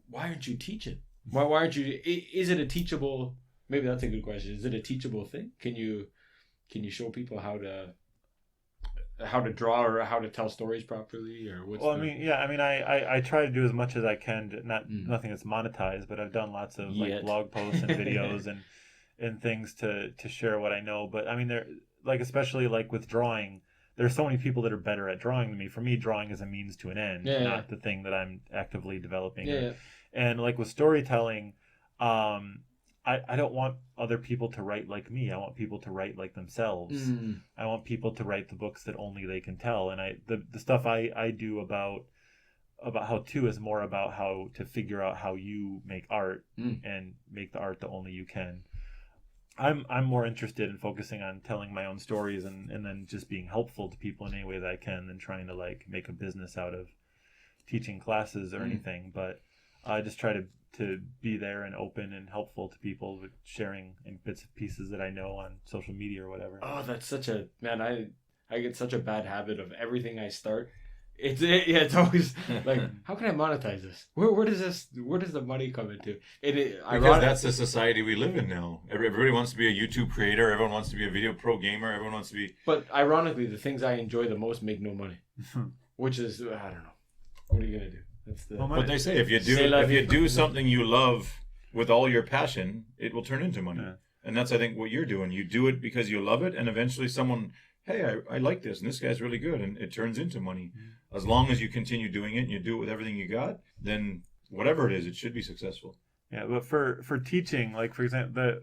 S5: why aren't you teaching? Why aren't you? Is it a teachable? Maybe that's a good question. Is it a teachable thing? Can you show people how to draw or how to tell stories properly, or what's?
S3: Well, I try to do as much as I can. Nothing that's monetized, but I've done lots of like blog posts and videos and things to share what I know. But I mean, there, like, especially like with drawing, there's so many people that are better at drawing than me. For me, drawing is a means to an end, not the thing that I'm actively developing. And like with storytelling, I don't want other people to write like me. I want people to write like themselves. I want people to write the books that only they can tell. And the stuff I do about how to is more about how to figure out how you make art and make the art that only you can. I'm more interested in focusing on telling my own stories and then just being helpful to people in any way that I can than trying to like make a business out of teaching classes or anything. But I just try to be there and open and helpful to people with sharing in bits and pieces that I know on social media or whatever.
S5: Oh, that's such a, man, I get such a bad habit of everything I start. It's always like, how can I monetize this? Where does the money come into?
S4: Because that's the society we live in now. Everybody wants to be a YouTube creator. Everyone wants to be a video pro gamer. Everyone wants to be.
S5: But ironically, the things I enjoy the most make no money, which is, I don't know. What are you gonna do? That's the.
S4: But they say if you do something you love with all your passion, it will turn into money. Yeah. And that's, I think, what you're doing. You do it because you love it, and eventually someone, hey, I like this, and this guy's really good, and it turns into money. As long as you continue doing it and you do it with everything you got, then whatever it is, it should be successful.
S3: Yeah, but for teaching, like, for example,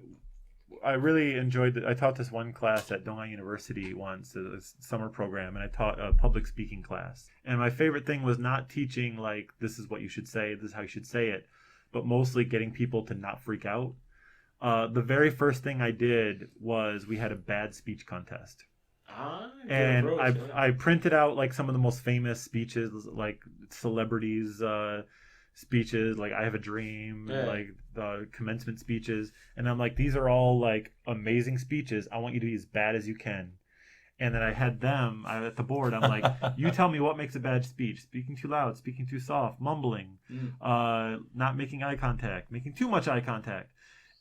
S3: I really enjoyed I taught this one class at Donghai University once, a summer program, and I taught a public speaking class. And my favorite thing was not teaching, like, this is what you should say, this is how you should say it, but mostly getting people to not freak out. The very first thing I did was we had a bad speech contest. And I printed out like some of the most famous speeches, like celebrities speeches, like I Have a Dream, like the commencement speeches, and I'm like, these are all like amazing speeches. I want you to be as bad as you can. And then I had them at the board. I'm like, you tell me what makes a bad speech: speaking too loud, speaking too soft, mumbling, not making eye contact, making too much eye contact.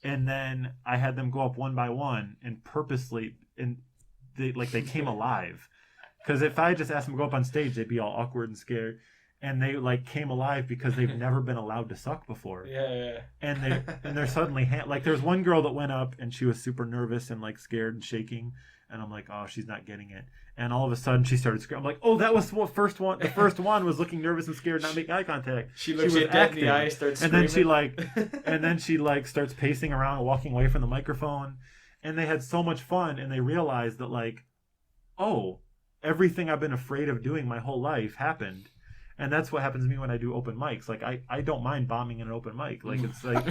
S3: And then I had them go up one by one and purposely they came alive, because if I just asked them to go up on stage, they'd be all awkward and scared, and they like came alive because they've never been allowed to suck before. And they're suddenly like, there's one girl that went up and she was super nervous and like scared and shaking, and I'm like, oh, she's not getting it. And all of a sudden she started screaming. I'm like, oh, that was the first one. The first one was looking nervous and scared, not making eye contact.
S5: She was dead in the eye, starts screaming.
S3: And then she starts pacing around and walking away from the microphone. And they had so much fun, and they realized that, like, oh, everything I've been afraid of doing my whole life happened. And that's what happens to me when I do open mics. Like, I don't mind bombing in an open mic. Like, it's like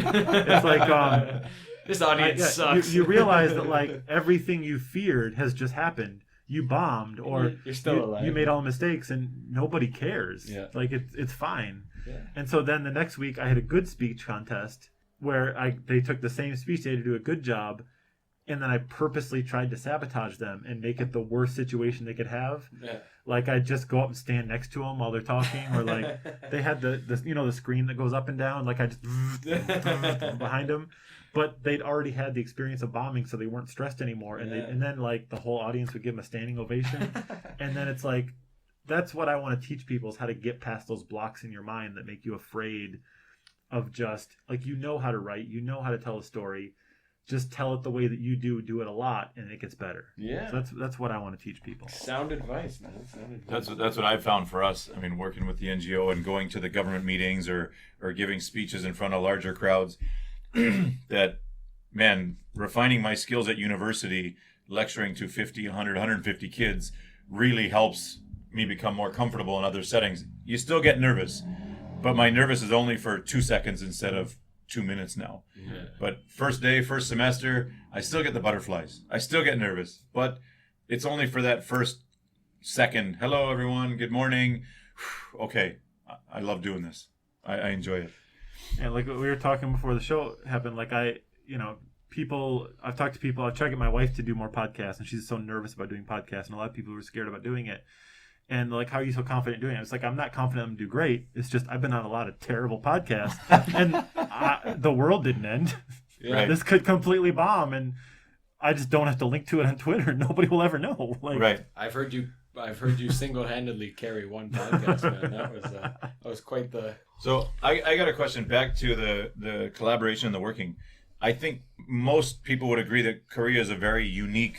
S5: this audience sucks.
S3: You realize that, like, everything you feared has just happened. You bombed, or
S5: you're still alive.
S3: You made all the mistakes, and nobody cares.
S5: Yeah.
S3: Like, it's fine.
S5: Yeah.
S3: And so then the next week I had a good speech contest where they took the same speech, they had to do a good job. And then I purposely tried to sabotage them and make it the worst situation they could have. Yeah. Like, I'd just go up and stand next to them while they're talking, or like they had the screen that goes up and down. Like, I just behind them, but they'd already had the experience of bombing, so they weren't stressed anymore. And then like the whole audience would give them a standing ovation. And then it's like, that's what I want to teach people, is how to get past those blocks in your mind that make you afraid of just, like, you know how to write, you know how to tell a story. Just tell it the way that you do it a lot, and it gets better.
S5: Yeah,
S3: so that's what I want to teach people.
S5: Sound advice, man.
S4: That's what I've found for us. I mean, working with the NGO and going to the government meetings or giving speeches in front of larger crowds. That, man, refining my skills at university, lecturing to 50, 100, 150 kids really helps me become more comfortable in other settings. You still get nervous, but my nervous is only for 2 seconds instead of 2 minutes now.
S5: Yeah.
S4: But first day, first semester, I still get the butterflies. I still get nervous. But it's only for that first second. Hello, everyone. Good morning. Okay. I love doing this. I enjoy it.
S3: And like we were talking before the show happened, like I've talked to people, I've tried to get my wife to do more podcasts, and she's so nervous about doing podcasts, and a lot of people were scared about doing it. And like, how are you so confident doing it? It's like, I'm not confident I'm going to do great. It's just, I've been on a lot of terrible podcasts, and the world didn't end.
S5: Yeah.
S4: Right.
S3: This could completely bomb, and I just don't have to link to it on Twitter. Nobody will ever know. Like,
S4: Right.
S5: I've heard you single-handedly carry one podcast, man. That was quite the.
S4: So I got a question back to the collaboration and the working. I think most people would agree that Korea is a very unique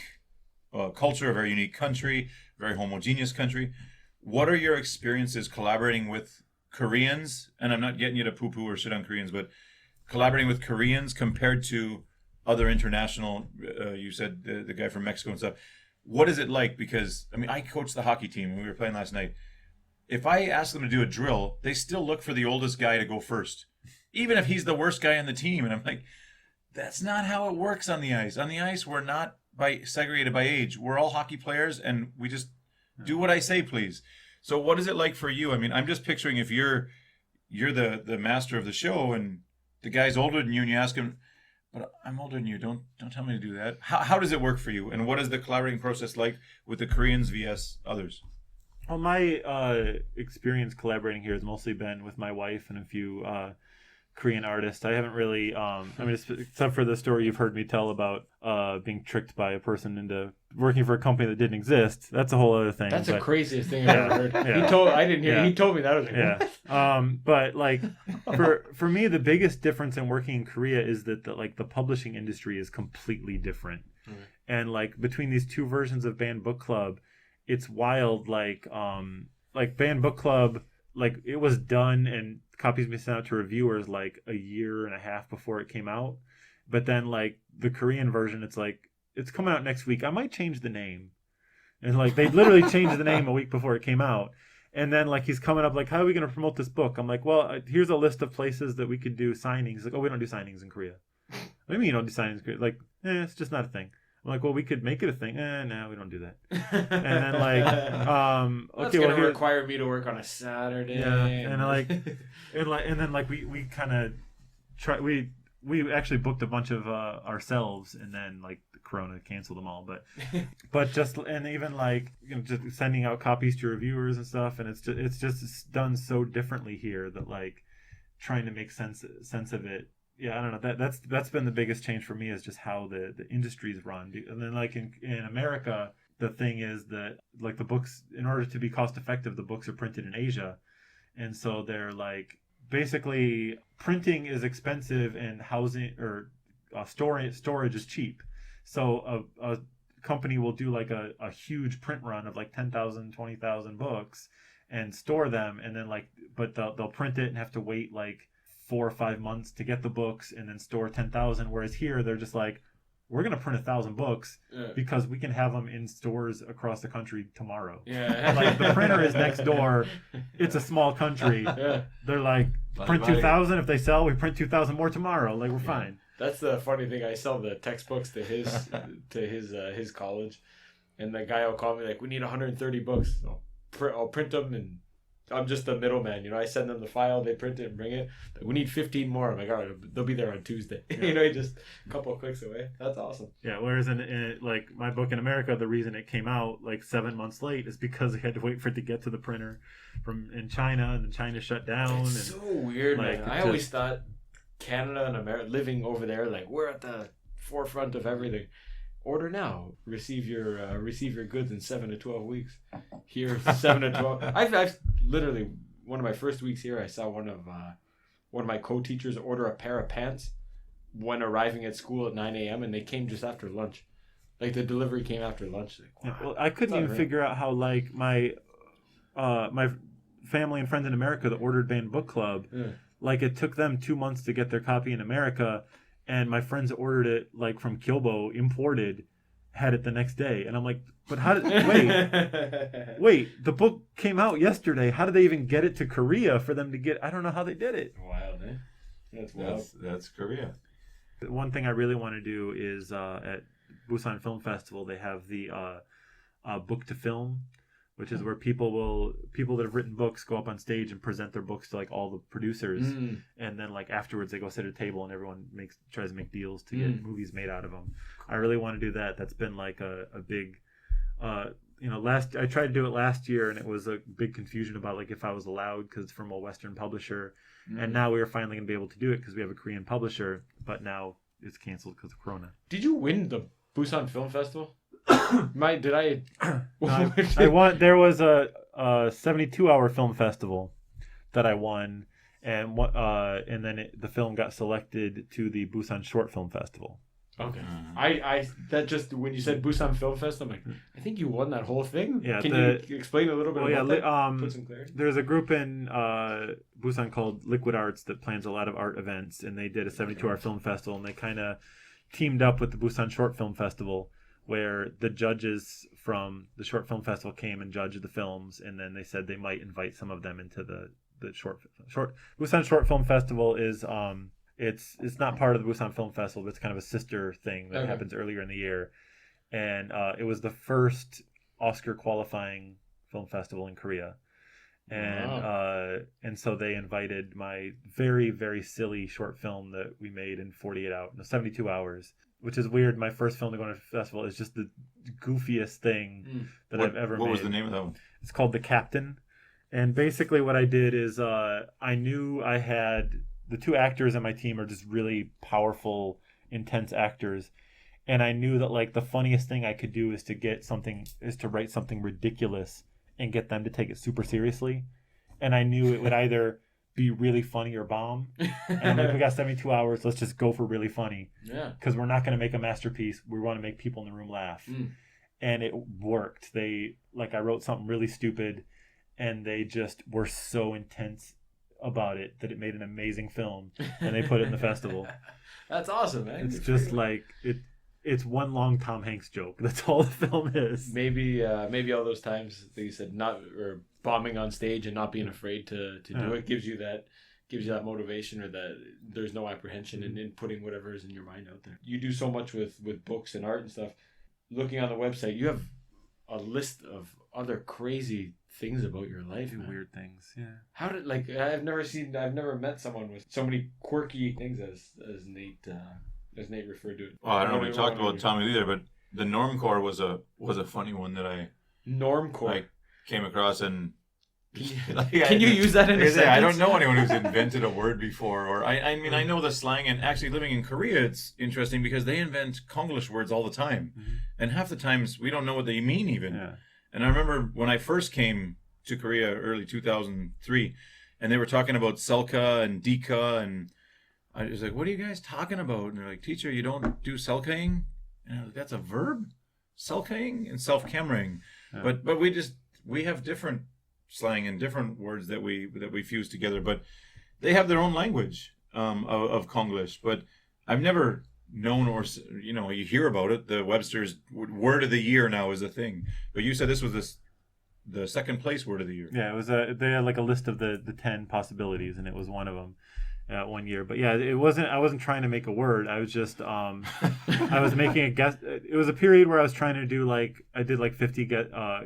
S4: culture, a very unique country, very homogeneous country. What are your experiences collaborating with Koreans? And I'm not getting you to poo-poo or shit on Koreans, but collaborating with Koreans compared to other international, you said the guy from Mexico and stuff. What is it like? Because, I mean, I coached the hockey team and we were playing last night. If I ask them to do a drill, they still look for the oldest guy to go first, even if he's the worst guy on the team. And I'm like, that's not how it works on the ice. On the ice, we're not segregated by age. We're all hockey players, and we just do what I say, please. So what is it like for you? I mean, I'm just picturing if you're the master of the show and the guy's older than you, and you ask him, but I'm older than you. Don't tell me to do that. How does it work for you? And what is the collaborating process like with the Koreans vs others?
S3: Well, my experience collaborating here has mostly been with my wife and a few Korean artists. I haven't really, except for the story you've heard me tell about being tricked by a person into working for a company that didn't exist. That's a whole other thing.
S5: That's the craziest thing I've ever heard.
S3: Yeah.
S5: I didn't hear.
S3: Yeah.
S5: He told me that. I was like,
S3: yeah. But like for me, the biggest difference in working in Korea is that the publishing industry is completely different.
S5: Mm-hmm.
S3: And like between these two versions of Banned Book Club, it's wild. Like Banned Book Club, like it was done and copies been sent out to reviewers like a year and a half before it came out. But then like the Korean version, it's like, it's coming out next week. I might change the name. And like they literally changed the name a week before it came out. And then like he's coming up like, how are we going to promote this book? I'm like, well, here's a list of places that we could do signings. He's like, oh, we don't do signings in Korea. What do you mean you don't do signings in Korea? Like, it's just not a thing. I'm like, well, we could make it a thing. No, we don't do that. And then like,
S5: that's gonna require me to work on a Saturday.
S3: Yeah, and then like we kind of try. We actually booked a bunch of ourselves, and then like the Corona canceled them all. But just and even like just sending out copies to reviewers and stuff, and it's just done so differently here that like trying to make sense of it. Yeah, I don't know. That's been the biggest change for me is just how the industry's run. And then like in America, the thing is that like the books, in order to be cost effective, the books are printed in Asia, and so they're like basically printing is expensive and housing or storage is cheap. So a company will do like a huge print run of like 10,000, 20,000 books and store them, and then like but they'll print it and have to wait like 4 or 5 months to get the books and then store 10,000. Whereas here they're just like, we're going to print 1,000 books because we can have them in stores across the country tomorrow.
S5: Yeah.
S3: Like the printer is next door. It's a small country.
S5: Yeah.
S3: They're like, print 2,000. If they sell, we print 2,000 more tomorrow. Like we're fine.
S5: That's the funny thing. I sell the textbooks to his college, and the guy will call me like, we need 130 books. I'll print them, and I'm just the middleman, I send them the file, they print it and bring it. We need 15 more. I'm like, all right, they'll be there on Tuesday.
S3: Yeah.
S5: Just a couple of clicks away. That's awesome.
S3: Yeah. Whereas in like my book in America, the reason it came out like 7 months late is because they had to wait for it to get to the printer in China, and then China shut down.
S5: It's so weird,
S3: like,
S5: man. I always thought Canada and America, living over there, like we're at the forefront of everything. Order now. Receive your goods in 7 to 12 weeks. Here, 7 to 12. I've literally, one of my first weeks here, I saw one of my co-teachers order a pair of pants when arriving at school at 9 a.m. and they came just after lunch. Like the delivery came after lunch. Like, wow.
S3: Yeah, well, I couldn't even figure out how like my family and friends in America that ordered Banned Book Club, like it took them 2 months to get their copy in America. And my friends that ordered it like from Kilbo, imported, had it the next day. And I'm like, but how did wait, the book came out yesterday. How did they even get it to Korea for them to get? I don't know how they did it.
S5: Wild, eh? That's wild.
S4: That's Korea.
S3: One thing I really want to do is at Busan Film Festival, they have the book to film, which is where people that have written books go up on stage and present their books to like all the producers, and then like afterwards they go sit at a table and everyone tries to make deals to get movies made out of them. I really want to do that. That's been like a big, I tried to do it last year and it was a big confusion about like if I was allowed because it's from a Western publisher, and now we are finally going to be able to do it because we have a Korean publisher, but now it's canceled because of Corona.
S5: Did you win the Busan Film Festival? There
S3: was a 72-hour film festival that I won, and then the film got selected to the Busan Short Film Festival.
S5: Okay. That just when you said Busan Film Fest, I'm like, I think you won that whole thing.
S3: Yeah.
S5: Can you explain a little bit about that? Put some clarity.
S3: There's a group in Busan called Liquid Arts that plans a lot of art events, and they did a 72-hour film festival, and they kind of teamed up with the Busan Short Film Festival, where the judges from the Short Film Festival came and judged the films, and then they said they might invite some of them into the short Busan Short Film Festival is it's not part of the Busan Film Festival, but it's kind of a sister thing that happens earlier in the year, and it was the first Oscar qualifying film festival in Korea, and so they invited my very, very silly short film that we made in 72 hours. Which is weird. My first film to go to a festival is just the goofiest thing that I've ever made.
S4: What was the name of that one?
S3: It's called The Captain. And basically what I did is I knew I had... The two actors on my team are just really powerful, intense actors. And I knew that like the funniest thing I could do is to write something ridiculous and get them to take it super seriously. And I knew it would either be really funny or bomb. And like, we got 72 hours, let's just go for really funny.
S5: Yeah.
S3: Because we're not going to make a masterpiece. We want to make people in the room laugh. And it worked. I wrote something really stupid, and they just were so intense about it that it made an amazing film, and they put it in the festival.
S5: That's awesome, man.
S3: It's just like it's one long Tom Hanks joke. That's all the film is.
S5: Maybe all those times that you said bombing on stage and not being afraid to do it gives you that motivation, or that there's no apprehension in putting whatever is in your mind out there. You do so much with books and art and stuff. Looking on the website, you have a list of other crazy things about your life.
S3: Weird things, yeah.
S5: How did I've never met someone with so many quirky things as Nate referred to it.
S4: Well, I don't know. We talked about Tommy Lee there, but the Normcore was a funny one that I came across, and
S5: can you use that in a sentence?
S4: I don't know anyone who's invented a word before, or I mean I know the slang, and actually living in Korea, it's interesting because they invent Konglish words all the time, and half the times we don't know what they mean even. Yeah. And I remember when I first came to Korea early 2003, and they were talking about selka and dika, and I was like, what are you guys talking about? And they're like, teacher, you don't do selkaing? And I was like, that's a verb? Selkaing and self-cameraing. Yeah. But we have different slang and different words that we fuse together, but they have their own language of Konglish. But I've never known, or you hear about it. The Webster's word of the year now is a thing. But you said this was the second place word of the year.
S3: Yeah, it was they had like a list of the 10 possibilities, and it was one of them. 1 year, but yeah, I wasn't trying to make a word. I was just I was making a guest. It was a period where I was trying to do I did 50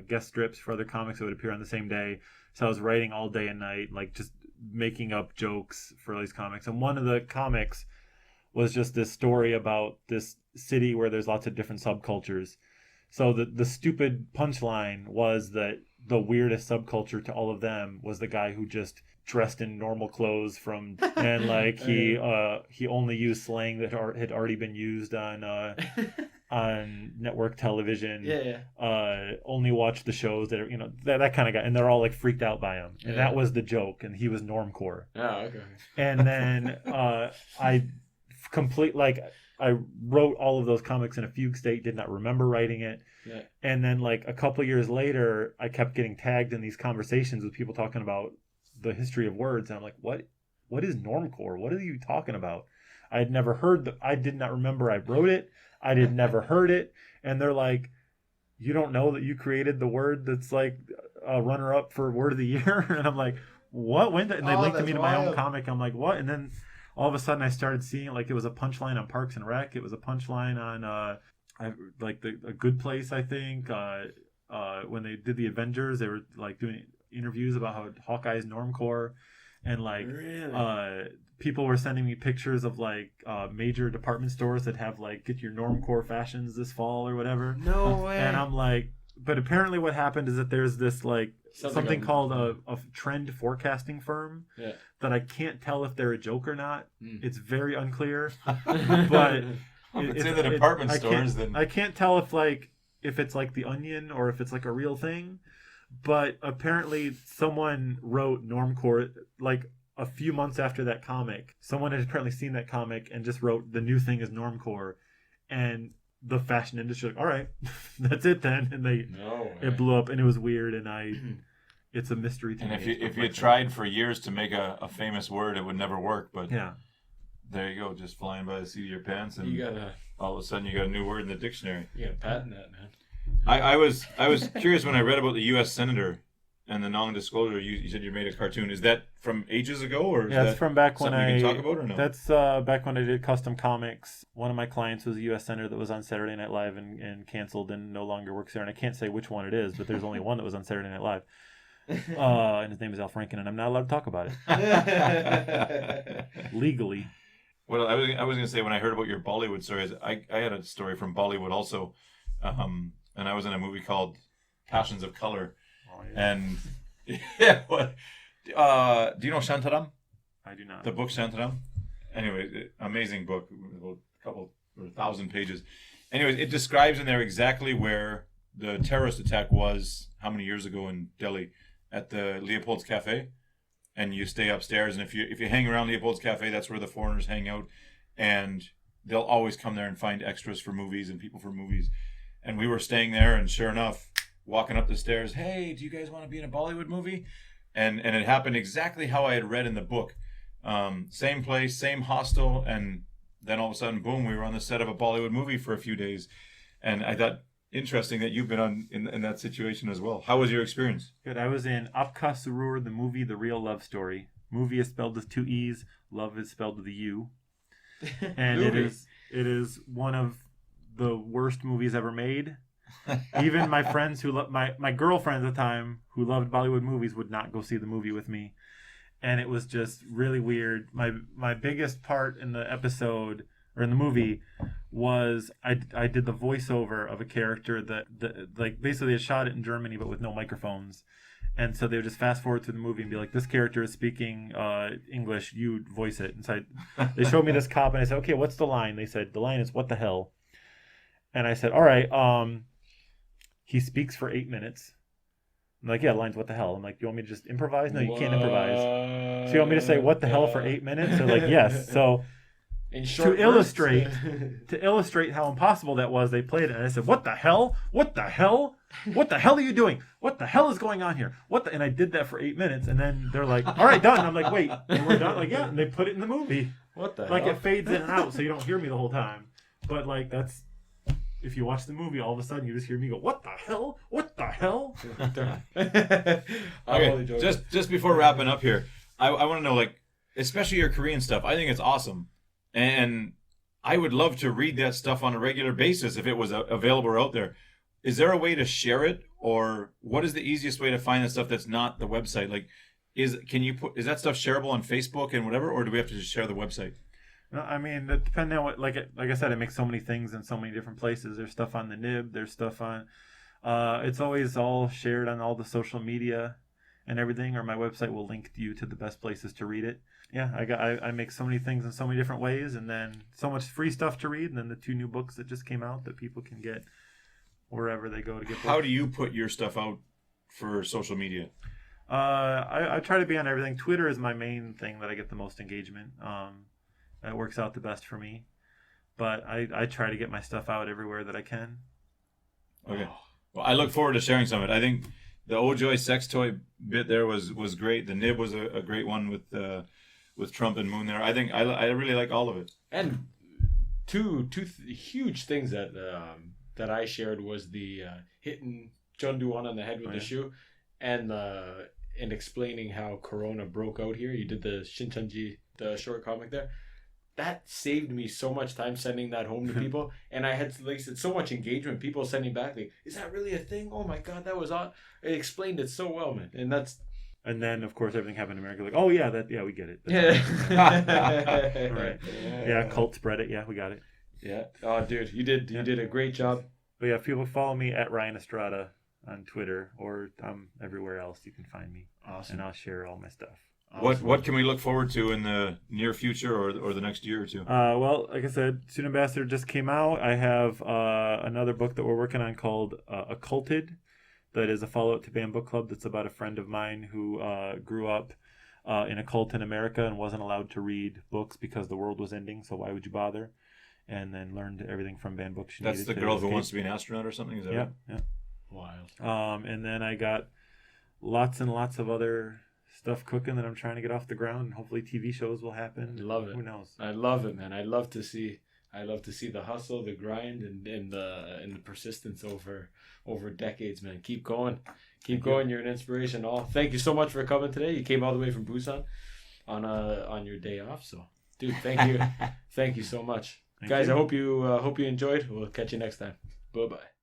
S3: guest strips for other comics that would appear on the same day. So I was writing all day and night, just making up jokes for these comics. And one of the comics was just this story about this city where there's lots of different subcultures. So the stupid punchline was that the weirdest subculture to all of them was the guy who just dressed in normal clothes and he only used slang that had already been used on network television. Only watched the shows that are that kind of guy, and they're all freaked out by him. And that was the joke, and he was normcore.
S5: Oh, okay.
S3: And then I wrote all of those comics in a fugue state, did not remember writing it. Yeah. And then a couple years later, I kept getting tagged in these conversations with people talking about the history of words, and I'm like, what is normcore? What are you talking about? I had never heard I did not remember I wrote it. I had never heard it. And they're like, you don't know that you created the word that's a runner up for word of the year? And I'm like, what? When? And they linked me to my own comic. I'm like, what? And then all of a sudden I started seeing it like it was a punchline on Parks and Rec. It was a punchline on A Good Place, I think. When they did the Avengers, they were like doing interviews about how Hawkeye's normcore, and like people were sending me pictures of like major department stores that have like get your normcore fashions this fall or whatever.
S5: No way.
S3: And I'm like, but apparently what happened is that there's this like something called a trend forecasting firm that I can't tell if they're a joke or not. It's very unclear. But
S4: if it's in the department stores, then
S3: I can't tell if it's like The Onion or if it's like a real thing. But apparently someone wrote normcore like a few months after that comic. Someone had apparently seen that comic and just wrote the new thing is normcore, and the fashion industry like, all right, that's it then, and it blew up, and it was weird, and it's a mystery to me.
S4: And if you tried for years to make a famous word, it would never work. But there you go, just flying by the seat of your pants, and all of a sudden you got a new word in the dictionary.
S5: You gotta patent that, man.
S4: I was curious when I read about the U.S. Senator and the non-disclosure. You said you made a cartoon. Is that from ages ago, or is
S3: it's from back when
S4: you can talk about, or no?
S3: That's back when I did custom comics. One of my clients was a U.S. Senator that was on Saturday Night Live and canceled and no longer works there. And I can't say which one it is, but there's only one that was on Saturday Night Live. And his name is Al Franken, and I'm not allowed to talk about it legally.
S4: Well, I was going to say, when I heard about your Bollywood stories, I had a story from Bollywood also, and I was in a movie called Passions of Color.
S3: Oh, yeah.
S4: And do you know Shantaram?
S3: I do not.
S4: The book Shantaram? Anyway, amazing book, a couple or 1,000 pages. Anyways, it describes in there exactly where the terrorist attack was, how many years ago in Delhi, at the Leopold's Cafe. And you stay upstairs, and if you hang around Leopold's Cafe, that's where the foreigners hang out, and they'll always come there and find extras for movies and people for movies. And we were staying there, and sure enough, walking up the stairs, hey, do you guys want to be in a Bollywood movie? And it happened exactly how I had read in the book. Same place, same hostel, and then all of a sudden, boom, we were on the set of a Bollywood movie for a few days. And I thought, interesting that you've been in that situation as well. How was your experience?
S3: Good. I was in Apka Surur, the movie The Real Love Story. Movie is spelled with 2 E's. Love is spelled with a U. And it is one of the worst movies ever made. Even my friends who my girlfriend at the time who loved Bollywood movies would not go see the movie with me. And it was just really weird. My biggest part in the episode or in the movie was I did the voiceover of a character that like basically they shot it in Germany but with no microphones, and so they would just fast forward through the movie and be like, this character is speaking English, you voice it. And so they showed me this cop, and I said, okay, what's the line? They said the line is what the hell, and I said, all right, he speaks for 8 minutes. I'm like, yeah, the line's what the hell. I'm like, you want me to just improvise? No, you can't improvise. So you want me to say what the hell for 8 minutes? They're like, yes. So to illustrate how impossible that was, they played it, and I said, "What the hell? What the hell? What the hell are you doing? What the hell is going on here? And I did that for 8 minutes, and then they're like, "All right, done." I'm like, "Wait, we're done?" Like, yeah, and they put it in the movie.
S5: What the
S3: like
S5: hell?
S3: It fades in and out, so you don't hear me the whole time. But like that's if you watch the movie, all of a sudden you just hear me go, "What the hell? What the hell?"
S4: Okay, just before wrapping up here, I want to know, like, especially your Korean stuff. I think it's awesome. And I would love to read that stuff on a regular basis if it was available or out there. Is there a way to share it, or what is the easiest way to find that stuff that's not the website? Like, is that stuff shareable on Facebook and whatever, or do we have to just share the website?
S3: No, I mean, depending on what, like I said, I make so many things in so many different places. There's stuff on the Nib. There's stuff on. It's always all shared on all the social media and everything, or my website will link you to the best places to read it. Yeah, I make so many things in so many different ways, and then so much free stuff to read, and then the 2 new books that just came out that people can get wherever they go to get books. How
S4: do you put your stuff out for social media?
S3: I try to be on everything. Twitter is my main thing that I get the most engagement. That works out the best for me. But I try to get my stuff out everywhere that I can.
S4: Okay. Well, I look forward to sharing some of it. I think the Ojoy sex toy bit there was great. The Nib was a great one with Trump and Moon there. I think I really like all of it.
S5: And two huge things that I shared was the hitting John Duan on the head with the shoe, and explaining how Corona broke out here. You did the Shinchanji, the short comic there. that saved me so much time sending that home to people, and I had, like I said, so much engagement. People sending back like, "Is that really a thing? Oh my god, that was odd." It explained it so well, man, and that's.
S3: And then, of course, everything happened in America. Like, oh yeah, we get it.
S5: Yeah.
S3: Right. Yeah, cult spread it. Yeah, we got it.
S5: Yeah. Oh, dude, you did a great job.
S3: But yeah, people follow me at Ryan Estrada on Twitter, or everywhere else you can find me.
S4: Awesome.
S3: And I'll share all my stuff.
S4: What can we look forward to in the near future or the next year or two?
S3: Well, like I said, Student Ambassador just came out. I have another book that we're working on called Occulted. That is a follow-up to Banned Book Club. That's about a friend of mine who grew up in a cult in America and wasn't allowed to read books because the world was ending. So why would you bother? And then learned everything from banned books.
S4: That's the girl who wants to be an astronaut or something? Is that right?
S3: Yeah.
S5: Wild.
S3: And then I got lots and lots of other stuff cooking that I'm trying to get off the ground. And hopefully TV shows will happen.
S5: I love it.
S3: Who knows?
S5: I love it, man. I love to see the hustle, the grind, and the persistence over decades, man. Keep going. Keep going. You're an inspiration. Thank you so much for coming today. You came all the way from Busan on your day off. So, dude, thank you. Thank you so much.
S3: Thank
S5: Guys,
S3: you.
S5: I hope you enjoyed. We'll catch you next time. Bye-bye.